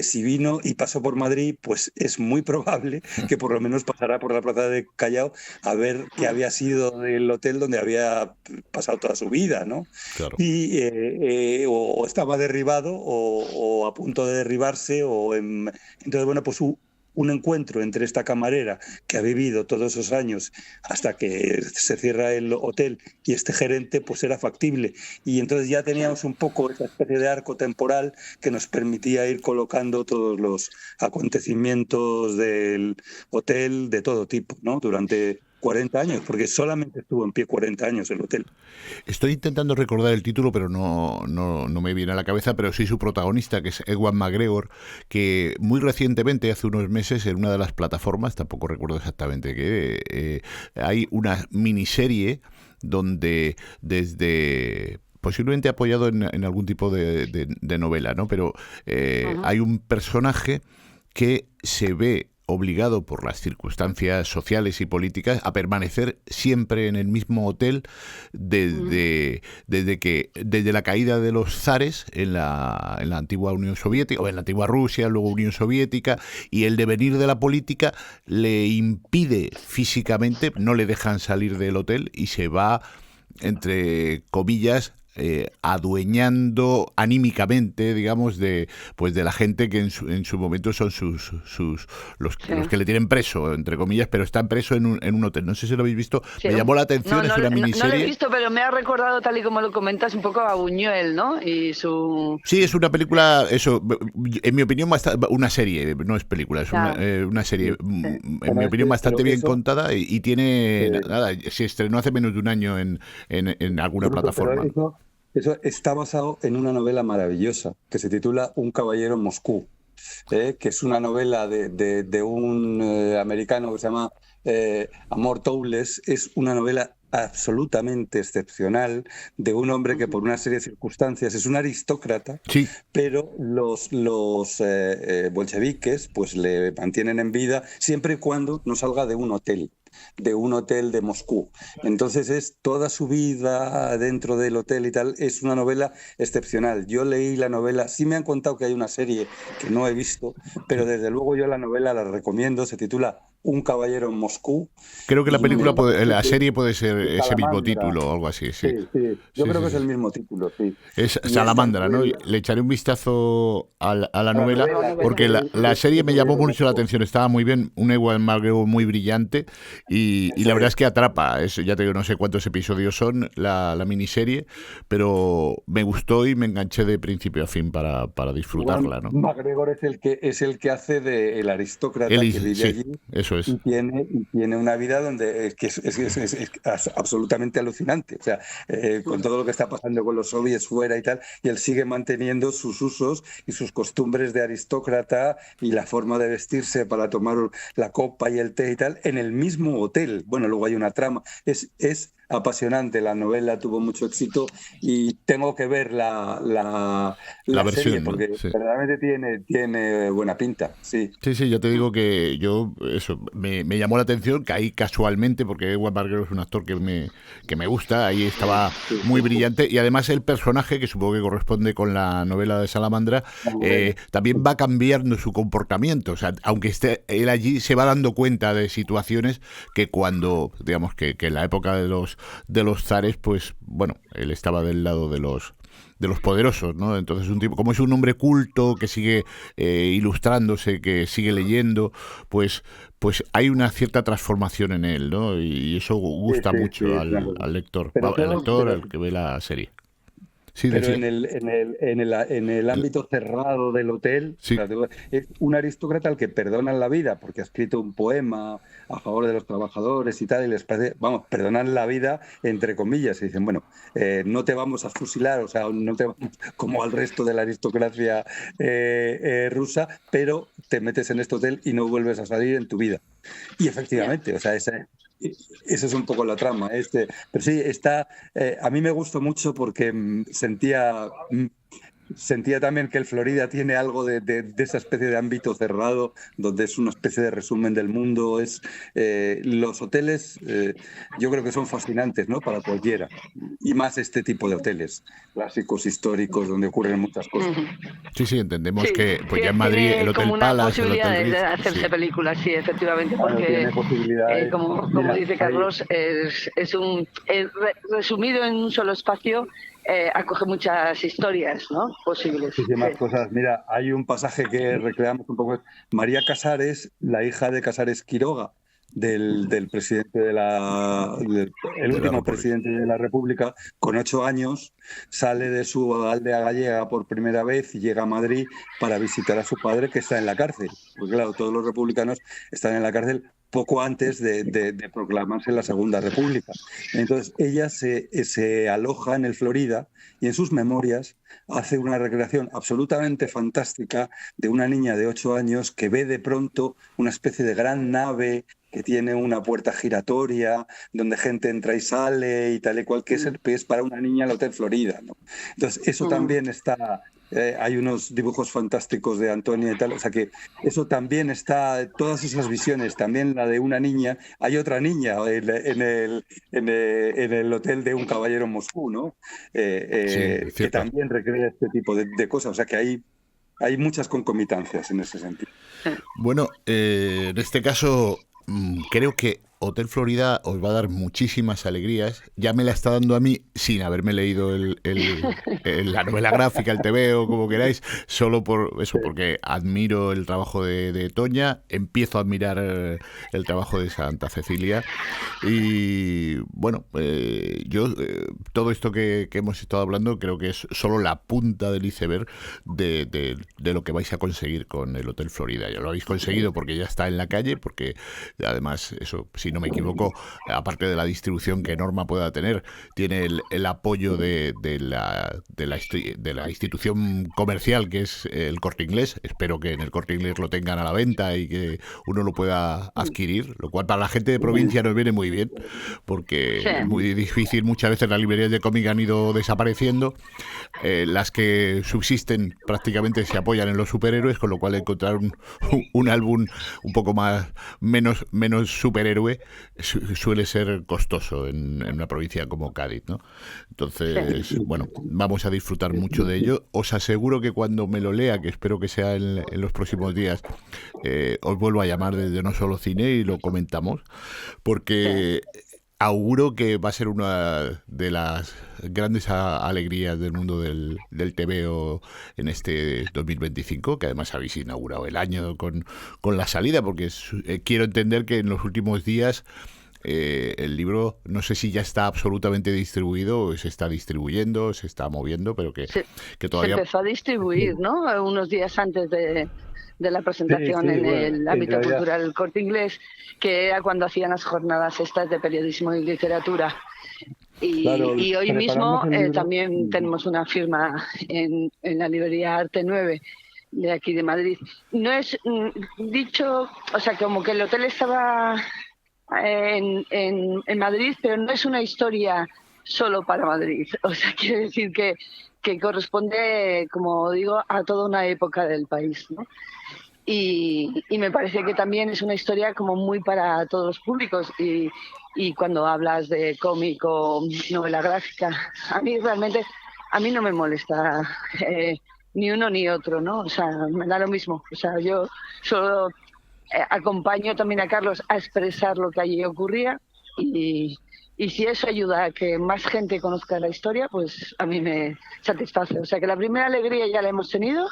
si vino y pasó por Madrid, pues es muy probable que por lo menos pasará por la Plaza de Callao a ver qué había sido del hotel donde había pasado toda su vida, ¿no? Claro. Y o estaba derribado o a punto de derribarse. Entonces, bueno, pues un encuentro entre esta camarera que ha vivido todos esos años hasta que se cierra el hotel y este gerente, pues era factible. Y entonces ya teníamos un poco esa especie de arco temporal que nos permitía ir colocando todos los acontecimientos del hotel de todo tipo, ¿no? Durante 40 años, porque solamente estuvo en pie 40 años el hotel. Estoy intentando recordar el título, pero no me viene a la cabeza, pero sí su protagonista, que es Ewan McGregor, que muy recientemente, hace unos meses, en una de las plataformas, tampoco recuerdo exactamente qué, hay una miniserie donde desde... posiblemente apoyado en algún tipo de novela, ¿no? Pero hay un personaje que se ve obligado por las circunstancias sociales y políticas a permanecer siempre en el mismo hotel desde la caída de los zares en la antigua Unión Soviética, o en la antigua Rusia, luego Unión Soviética, y el devenir de la política le impide físicamente, no le dejan salir del hotel y se va, entre comillas, adueñando anímicamente, digamos, de la gente que en su momento son los que le tienen preso, entre comillas, pero están preso en un hotel. No sé si lo habéis visto. Sí, me llamó la atención, es una miniserie. No lo he visto, pero me ha recordado, tal y como lo comentas, un poco a Buñuel, ¿no? Y su... Sí, es una película, eso, en mi opinión, una serie, no es película, es una serie, en mi opinión, bastante bien contada y tiene, nada, se estrenó hace menos de un año en alguna plataforma. Eso está basado en una novela maravillosa que se titula Un caballero en Moscú, que es una novela de un americano que se llama Amor Towles. Es una novela absolutamente excepcional de un hombre que por una serie de circunstancias es un aristócrata, sí, pero los bolcheviques pues le mantienen en vida siempre y cuando no salga de un hotel de Moscú. Entonces es toda su vida dentro del hotel y tal. Es una novela excepcional. Yo leí la novela, sí me han contado que hay una serie que no he visto, pero desde luego yo la novela la recomiendo. Se titula Un caballero en Moscú. Creo que la película, la Sí, serie puede ser ese mismo Salamandra. título o algo así, sí. Sí. Yo Sí, creo sí, que es sí. el mismo título, sí. Es Y Salamandra, ¿no? entonces, Le echaré un vistazo a la la novela, novela, porque la serie me llamó mucho la atención, estaba muy bien, un Ewan McGregor muy brillante y Eso la verdad es. es que atrapa. Ya te digo, no sé cuántos episodios son la miniserie, pero me gustó y me enganché de principio a fin para Igual disfrutarla, ¿no? McGregor es el que hace de el aristócrata que vive Sí, allí eso es. y tiene una vida donde que es absolutamente alucinante. O sea, con todo lo que está pasando con los soviets fuera y tal, y él sigue manteniendo sus usos y sus costumbres de aristócrata y la forma de vestirse para tomar la copa y el té y tal en el mismo hotel. Bueno, luego hay una trama. Es apasionante. La novela tuvo mucho éxito y tengo que ver La la serie versión, ¿no? porque Sí. verdaderamente tiene buena pinta. Sí. Sí, yo te digo que eso, me llamó la atención, caí casualmente, porque Ewan McGregor es un actor que me gusta, ahí estaba muy brillante, y además el personaje, que supongo que corresponde con la novela de Salamandra, La novela. también va cambiando su comportamiento, o sea, aunque esté él allí, se va dando cuenta de situaciones que cuando, digamos, que en la época de los zares, pues, bueno, él estaba del lado de los poderosos, ¿no? Entonces un tipo, como es un hombre culto que sigue ilustrándose, que sigue leyendo, pues hay una cierta transformación en él, ¿no? Y eso gusta mucho Claro. al lector, Pero al que ve la serie. Sí, Pero decía. en el ámbito cerrado del hotel, Sí, o sea, es un aristócrata al que perdonan la vida porque ha escrito un poema a favor de los trabajadores y tal, y les parece, vamos, perdonan la vida entre comillas, y dicen, bueno, no te vamos a fusilar, o sea, no te vamos como al resto de la aristocracia rusa, pero te metes en este hotel y no vuelves a salir en tu vida. Y efectivamente, o sea, esa es un poco la trama. Pero sí, a mí me gustó mucho porque sentía también que el Florida tiene algo de esa especie de ámbito cerrado, donde es una especie de resumen del mundo. Los hoteles, yo creo que son fascinantes, ¿no? Para cualquiera. Y más este tipo de hoteles clásicos, históricos, donde ocurren muchas cosas. sí, entendemos Sí, que pues ya en Madrid tiene el Hotel como una Palace, el posibilidad Hotel de Ritz, hacerse sí. películas, sí, efectivamente, Claro, porque tiene posibilidades. como Mira, dice Carlos, resumido en un solo espacio, acoge muchas historias, ¿no? Posibles. Muchísimas Sí. cosas. Mira, hay un pasaje que recreamos un poco. María Casares, la hija de Casares Quiroga, del presidente el De la último República. presidente de la República, con 8 años, sale de su aldea gallega por primera vez y llega a Madrid para visitar a su padre que está en la cárcel. Porque claro, todos los republicanos están en la cárcel poco antes de proclamarse la Segunda República. Entonces ella se aloja en el Florida y en sus memorias hace una recreación absolutamente fantástica de una niña de 8 años que ve de pronto una especie de gran nave que tiene una puerta giratoria, donde gente entra y sale y tal y cual, que es para una niña el Hotel Florida, ¿no? Entonces eso también está... hay unos dibujos fantásticos de Antonio y tal, o sea que eso también está, todas esas visiones, también la de una niña, hay otra niña en el hotel de un caballero en Moscú, ¿no? Sí, Que cierto. también recrea este tipo de cosas, o sea que hay muchas concomitancias en ese sentido. Bueno, en este caso creo que Hotel Florida os va a dar muchísimas alegrías. Ya me la está dando a mí sin haberme leído la novela gráfica, el TVO, como queráis, solo por eso, porque admiro el trabajo de Toña, empiezo a admirar el trabajo de Santa Cecilia y bueno, todo esto que hemos estado hablando creo que es solo la punta del iceberg de lo que vais a conseguir con el Hotel Florida. Ya lo habéis conseguido porque ya está en la calle, porque además eso, si no me equivoco, aparte de la distribución que Norma pueda tener, tiene el apoyo de la institución comercial que es el Corte Inglés. Espero que en el Corte Inglés lo tengan a la venta y que uno lo pueda adquirir, lo cual para la gente de provincia nos viene muy bien, porque Sí. es muy difícil, muchas veces las librerías de cómic han ido desapareciendo, las que subsisten prácticamente se apoyan en los superhéroes, con lo cual encontrar un álbum un poco menos superhéroe TV suele ser costoso en una provincia como Cádiz, ¿no? Entonces, bueno, vamos a disfrutar mucho de ello. Os aseguro que cuando me lo lea, que espero que sea en los próximos días, os vuelvo a llamar desde No Solo Cine y lo comentamos, porque auguro que va a ser una de las grandes alegrías del mundo del TVO en este 2025, que además habéis inaugurado el año con la salida, porque quiero entender que en los últimos días el libro, no sé si ya está absolutamente distribuido o se está distribuyendo, se está moviendo, pero que todavía... Se empezó a distribuir, ¿no? Unos días antes de la presentación en el ámbito cultural del Corte Inglés, que era cuando hacían las jornadas estas de periodismo y literatura. Y hoy mismo también tenemos una firma en la librería Arte 9 de aquí de Madrid. No es dicho, o sea, como que el hotel estaba en Madrid, pero no es una historia solo para Madrid. O sea, quiere decir que corresponde, como digo, a toda una época del país, ¿no? Y me parece que también es una historia como muy para todos los públicos, y cuando hablas de cómic o novela gráfica, a mí no me molesta ni uno ni otro, ¿no? O sea, me da lo mismo. O sea, yo solo acompaño también a Carlos a expresar lo que allí ocurría, y si eso ayuda a que más gente conozca la historia, pues a mí me satisface. O sea, que la primera alegría ya la hemos tenido,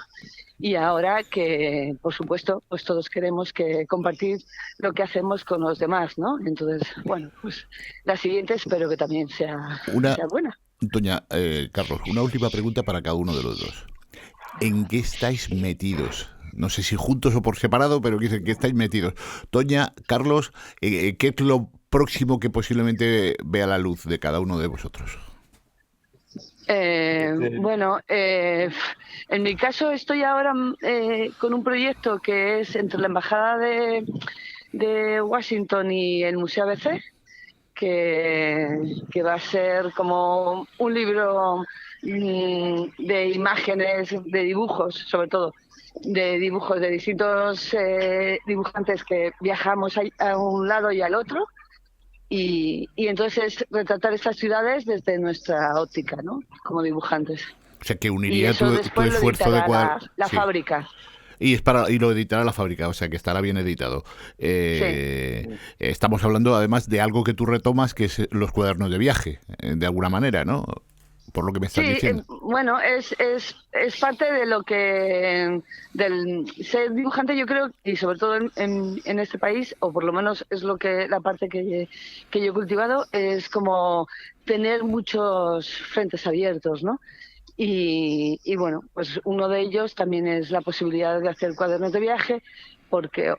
y ahora que, por supuesto, pues todos queremos que compartir lo que hacemos con los demás, ¿no? Entonces, bueno, pues la siguiente espero que también sea buena. Doña Carlos, una última pregunta para cada uno de los dos. ¿En qué estáis metidos? No sé si juntos o por separado, pero dicen que estáis metidos. Doña Carlos, ¿qué es lo próximo que posiblemente vea la luz de cada uno de vosotros? Bueno, en mi caso estoy ahora con un proyecto que es entre la Embajada de Washington y el Museo ABC, que va a ser como un libro de imágenes, de dibujos, sobre todo, de dibujos de distintos dibujantes que viajamos a un lado y al otro. Y entonces es retratar estas ciudades desde nuestra óptica, ¿no? Como dibujantes. O sea, que uniría tu esfuerzo de la fábrica. Y lo editará la fábrica, o sea que estará bien editado. Estamos hablando además de algo que tú retomas, que es los cuadernos de viaje, de alguna manera, ¿no? Por lo que me estás diciendo. Bueno, es parte de lo que del ser dibujante, yo creo, y sobre todo en este país, o por lo menos es la parte que yo he cultivado, es como tener muchos frentes abiertos, ¿no? Y bueno, pues uno de ellos también es la posibilidad de hacer cuadernos de viaje,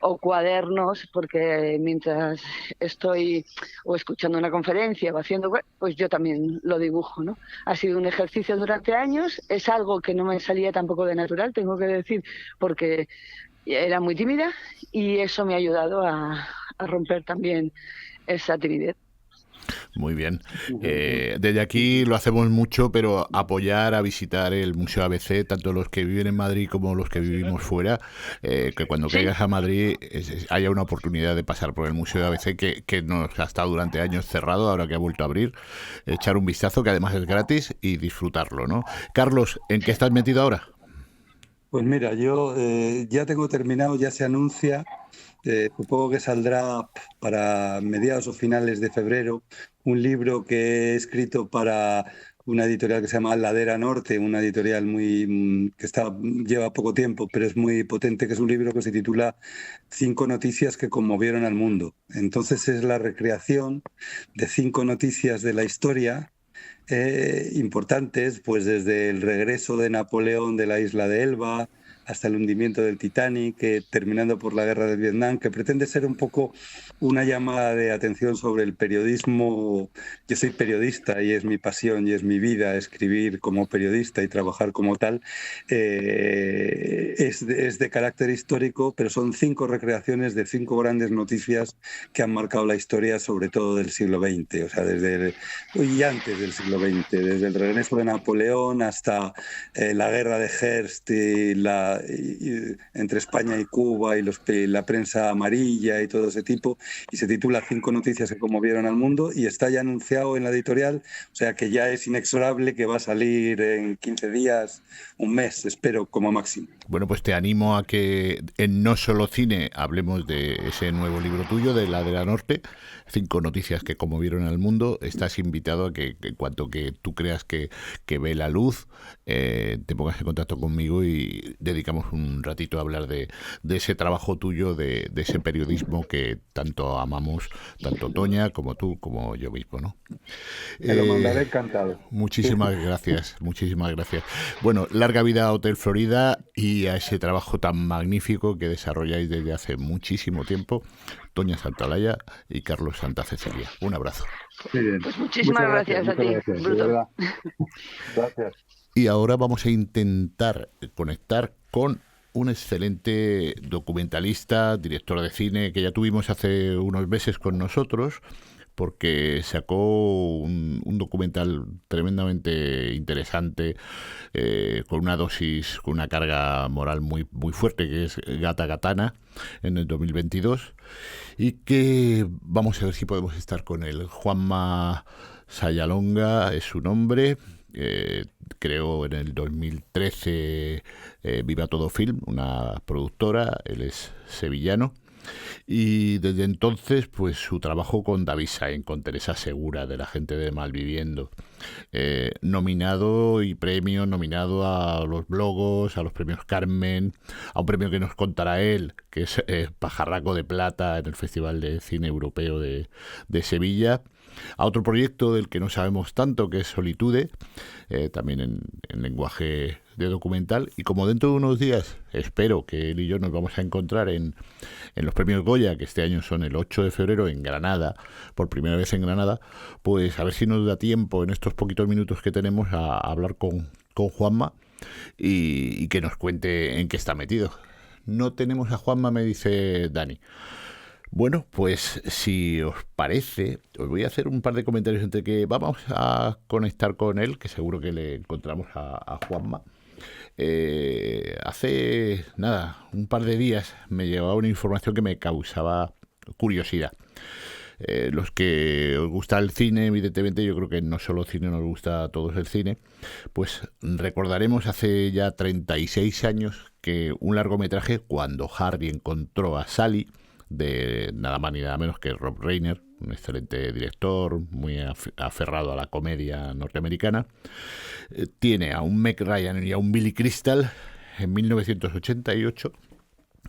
o cuadernos, porque mientras estoy o escuchando una conferencia o haciendo, pues yo también lo dibujo, ¿no? Ha sido un ejercicio durante años, es algo que no me salía tampoco de natural, tengo que decir, porque era muy tímida, y eso me ha ayudado a romper también esa timidez. Muy bien. Desde aquí lo hacemos mucho, pero apoyar a visitar el Museo ABC, tanto los que viven en Madrid como los que vivimos fuera, que cuando caigas a Madrid haya una oportunidad de pasar por el Museo ABC, que nos ha estado durante años cerrado, ahora que ha vuelto a abrir, echar un vistazo, que además es gratis, y disfrutarlo, ¿no? Carlos, ¿en qué estás metido ahora? Pues mira, yo ya tengo terminado, ya se anuncia. Supongo que saldrá para mediados o finales de febrero un libro que he escrito para una editorial que se llama Ladera Norte, una editorial lleva poco tiempo, pero es muy potente, que es un libro que se titula 5 noticias que conmovieron al mundo. Entonces es la recreación de 5 noticias de la historia importantes, pues desde el regreso de Napoleón de la isla de Elba hasta el hundimiento del Titanic, terminando por la guerra de Vietnam, que pretende ser un poco una llamada de atención sobre el periodismo. Yo soy periodista y es mi pasión y es mi vida escribir como periodista y trabajar como tal. Es de carácter histórico, pero son 5 recreaciones de 5 grandes noticias que han marcado la historia, sobre todo del siglo XX, o sea, y antes del siglo siglo XX, desde el regreso de Napoleón hasta la guerra de Hearst entre España y Cuba y la prensa amarilla y todo ese tipo, y se titula 5 noticias que conmovieron al mundo y está ya anunciado en la editorial, o sea que ya es inexorable, que va a salir en 15 días, un mes, espero, como máximo. Bueno, pues te animo a que en No Solo Cine hablemos de ese nuevo libro tuyo, de La de la Norte, 5 noticias que conmovieron al mundo. Estás invitado a que en cuanto que tú creas que ve la luz, te pongas en contacto conmigo y dedicamos un ratito a hablar de ese trabajo tuyo, de ese periodismo que tanto amamos, tanto Toña como tú, como yo mismo, ¿no? Te lo mandaré encantado. Muchísimas gracias, muchísimas gracias. Bueno, larga vida a Hotel Florida y a ese trabajo tan magnífico que desarrolláis desde hace muchísimo tiempo, Toña Santaolalla y Carlos Santa Cecilia. Un abrazo. Muy bien. Pues muchísimas gracias a ti, gracias, Bruto. de verdad. Gracias. Y ahora vamos a intentar conectar con un excelente documentalista, director de cine, que ya tuvimos hace unos meses con nosotros, porque sacó un documental tremendamente interesante, con una dosis, con una carga moral muy, muy fuerte, que es Gata Gatana, en el 2022, y que vamos a ver si podemos estar con él. Juanma Sayalonga es su nombre. Creó en el 2013 Viva Todo Film, una productora. Él es sevillano. Y desde entonces, pues su trabajo con David Saenz, con Teresa Segura, de La gente de Malviviendo, nominado nominado a los Blogos, a los premios Carmen, a un premio que nos contará él, que es Pajarraco de Plata en el Festival de Cine Europeo de Sevilla, a otro proyecto del que no sabemos tanto, que es Solitude, también en lenguaje de documental, y como dentro de unos días espero que él y yo nos vamos a encontrar en los premios Goya, que este año son el 8 de febrero en Granada, por primera vez en Granada, pues a ver si nos da tiempo en estos poquitos minutos que tenemos a hablar con Juanma y que nos cuente en qué está metido. No tenemos a Juanma, me dice Dani. Bueno, pues si os parece, os voy a hacer un par de comentarios entre que vamos a conectar con él, que seguro que le encontramos a Juanma. Hace un par de días me llegaba una información que me causaba curiosidad. Los que os gusta el cine, evidentemente, yo creo que no solo cine, nos gusta a todos el cine, pues recordaremos hace ya 36 años que un largometraje, Cuando Harry encontró a Sally, de nada más ni nada menos que Rob Reiner, un excelente director, muy aferrado a la comedia norteamericana, tiene a un Meg Ryan y a un Billy Crystal. En 1988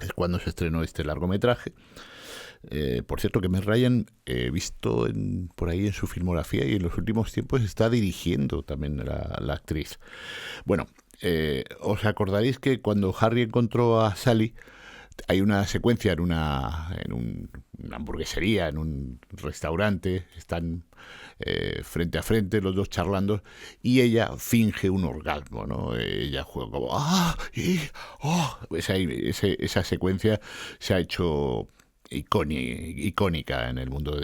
es cuando se estrenó este largometraje. Por cierto, que Meg Ryan he visto por ahí en su filmografía, y en los últimos tiempos está dirigiendo también la actriz. Bueno, os acordaréis que cuando Harry encontró a Sally, hay una secuencia en una hamburguesería, en un restaurante, están frente a frente los dos charlando, y ella finge un orgasmo, ¿no? Ella juega como esa secuencia se ha hecho icónica en el mundo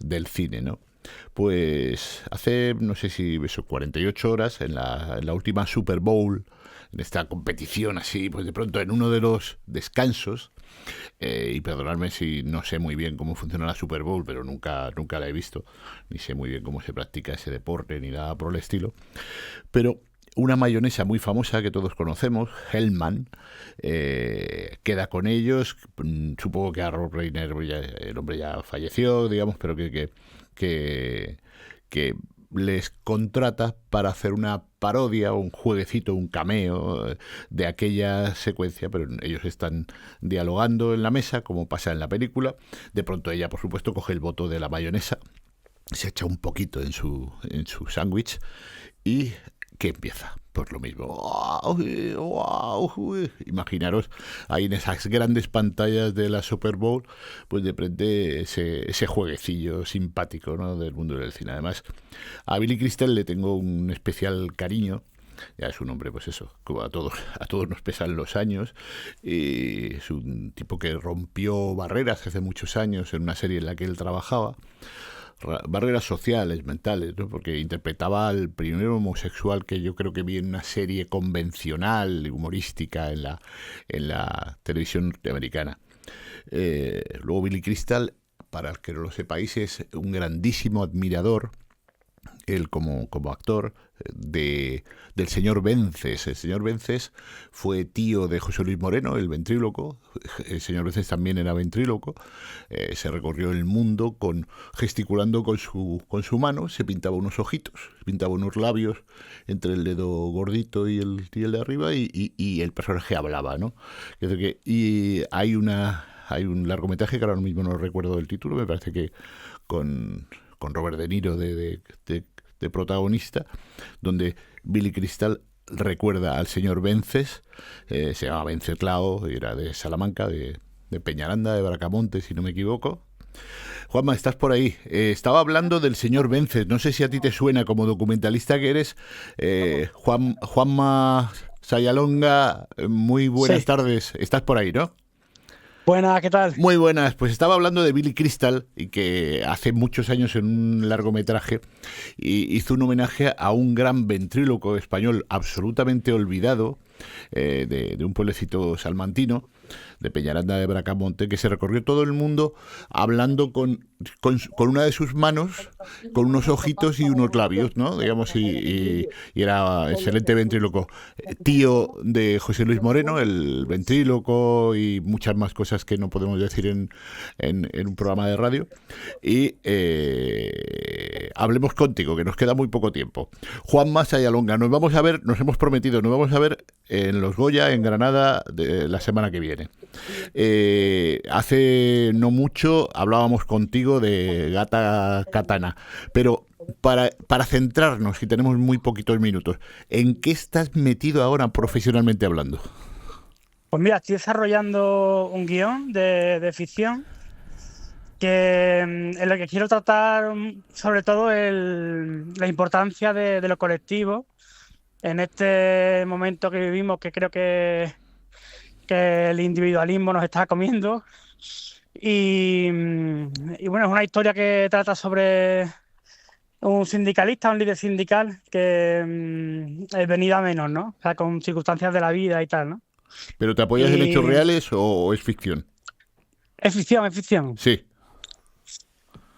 del cine, ¿no? Pues hace, no sé si 48 horas, en la última Super Bowl, en esta competición así, pues de pronto en uno de los descansos, y perdonadme si no sé muy bien cómo funciona la Super Bowl, pero nunca la he visto, ni sé muy bien cómo se practica ese deporte, ni nada por el estilo, pero una mayonesa muy famosa que todos conocemos, Hellman, queda con ellos. Supongo que a Rob Reiner, el hombre ya falleció, digamos, pero que les contrata para hacer una parodia o un jueguecito, un cameo de aquella secuencia, pero ellos están dialogando en la mesa, como pasa en la película. De pronto ella, por supuesto, coge el bote de la mayonesa, se echa un poquito en su sándwich y ¿qué empieza? Pues lo mismo. ¡Wow! Imaginaros ahí en esas grandes pantallas de la Super Bowl, pues de frente ese jueguecillo simpático, ¿no?, del mundo del cine. Además, a Billy Crystal le tengo un especial cariño. Ya es un hombre, pues eso, como a todos nos pesan los años. Y es un tipo que rompió barreras hace muchos años en una serie en la que él trabajaba. barreras sociales, mentales, ¿no? Porque interpretaba al primer homosexual que yo creo que vi en una serie convencional, humorística, en la televisión norteamericana. Luego Billy Crystal, para el que no lo sepáis, es un grandísimo admirador, él como actor, del señor Vences. El señor Vences fue tío de José Luis Moreno, el ventríloco. El señor Vences también era ventríloco. Se recorrió el mundo gesticulando con su mano, se pintaba unos ojitos, pintaba unos labios entre el dedo gordito y el de arriba, y el personaje hablaba, ¿no? Y hay un largometraje que ahora mismo no recuerdo el título, me parece que con Robert De Niro de protagonista, donde Billy Crystal recuerda al señor Vences, se llamaba Venceslao, era de Salamanca, de Peñaranda, de Bracamonte, si no me equivoco. Juanma, estás por ahí. Estaba hablando del señor Vences, no sé si a ti te suena como documentalista que eres. Juanma Sayalonga, muy buenas tardes. Estás por ahí, ¿no? Buenas, ¿qué tal? Muy buenas, pues estaba hablando de Billy Crystal, y que hace muchos años en un largometraje hizo un homenaje a un gran ventríloco español absolutamente olvidado, de un pueblecito salmantino, de Peñaranda de Bracamonte, que se recorrió todo el mundo hablando con una de sus manos, con unos ojitos y unos labios, ¿no? Digamos, y era excelente ventríloco. Tío de José Luis Moreno, el ventríloco, y muchas más cosas que no podemos decir en un programa de radio. Y hablemos contigo, que nos queda muy poco tiempo. Juanma Sayalonga, nos hemos prometido, nos vamos a ver en Los Goya, en Granada, la semana que viene. Hace no mucho hablábamos contigo de Gata Katana, pero para centrarnos, y tenemos muy poquitos minutos, ¿en qué estás metido ahora profesionalmente hablando? Pues mira, estoy desarrollando un guión de ficción en lo que quiero tratar sobre todo la importancia de lo colectivo en este momento que vivimos, que creo que el individualismo nos está comiendo. Y bueno, es una historia que trata sobre un sindicalista, un líder sindical que es venido a menos, ¿no? O sea, con circunstancias de la vida y tal, ¿no? ¿Pero te apoyas en hechos reales o es ficción? Es ficción. Sí.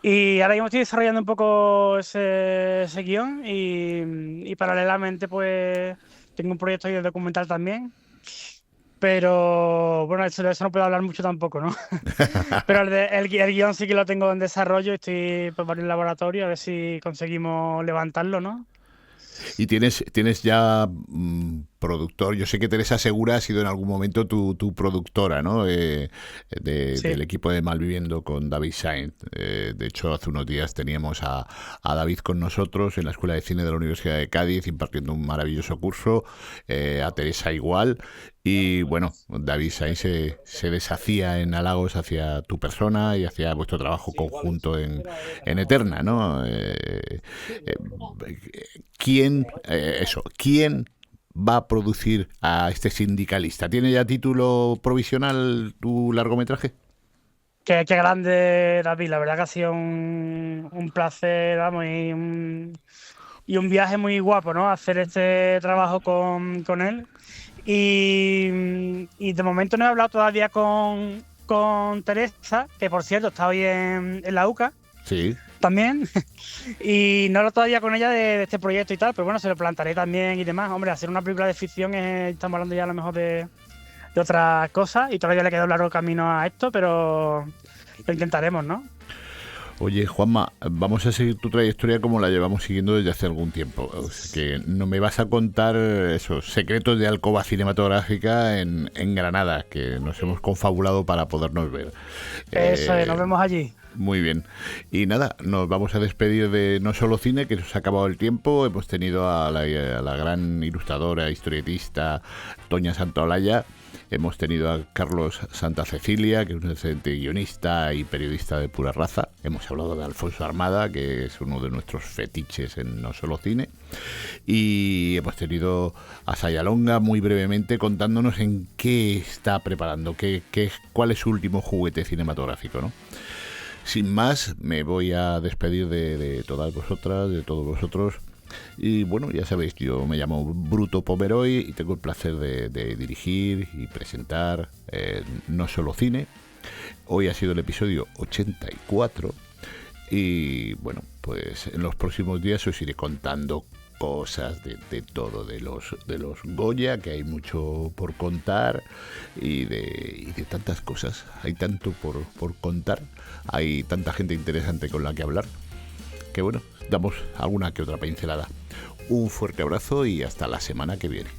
Y ahora mismo estoy desarrollando un poco ese guión y paralelamente pues tengo un proyecto de documental también. Pero bueno, de eso no puedo hablar mucho tampoco, ¿no? Pero el guión sí que lo tengo en desarrollo, estoy por varios laboratorios a ver si conseguimos levantarlo, ¿no? Y tienes ya productor. Yo sé que Teresa Segura ha sido en algún momento tu productora, ¿no? Sí. Del equipo de Malviviendo con David Sainz. De hecho, hace unos días teníamos a David con nosotros en la Escuela de Cine de la Universidad de Cádiz impartiendo un maravilloso curso, a Teresa igual. Y bueno, David Sainz se deshacía en halagos hacia tu persona y hacia vuestro trabajo conjunto en Eterna, ¿no? ¿Quién va a producir a este sindicalista? ¿Tiene ya título provisional tu largometraje? Qué grande, David. La verdad que ha sido un placer, vamos, y un viaje muy guapo, ¿no? Hacer este trabajo con él. Y de momento no he hablado todavía con Teresa, que por cierto está hoy en la UCA. Sí. También. Y no he hablado todavía con ella de este proyecto y tal, pero bueno, se lo plantaré también y demás. Hombre, hacer una película de ficción estamos hablando ya a lo mejor de otras cosas y todavía le queda un largo camino a esto, pero lo intentaremos, ¿no? Oye, Juanma, vamos a seguir tu trayectoria como la llevamos siguiendo desde hace algún tiempo. O sea, que no me vas a contar esos secretos de alcoba cinematográfica en Granada, que nos hemos confabulado para podernos ver. Eso es, nos vemos allí. Muy bien. Y nada, nos vamos a despedir de No Solo Cine, que nos ha acabado el tiempo. Hemos tenido a la gran ilustradora, historietista Toña Santaolalla. Hemos tenido a Carlos Santa Cecilia, que es un excelente guionista y periodista de pura raza. Hemos hablado de Alfonso Armada, que es uno de nuestros fetiches en No Solo Cine. Y hemos tenido a Sayalonga muy brevemente contándonos en qué está preparando, cuál es su último juguete cinematográfico, ¿no? Sin más, me voy a despedir de todas vosotras, de todos vosotros. Y bueno, ya sabéis, yo me llamo Bruto Pomeroy y tengo el placer de dirigir y presentar No Solo Cine. Hoy ha sido el episodio 84 y bueno, pues en los próximos días os iré contando cosas de todo, de los Goya, que hay mucho por contar y de tantas cosas. Hay tanto por contar, hay tanta gente interesante con la que hablar, que bueno, damos alguna que otra pincelada. Un fuerte abrazo y hasta la semana que viene.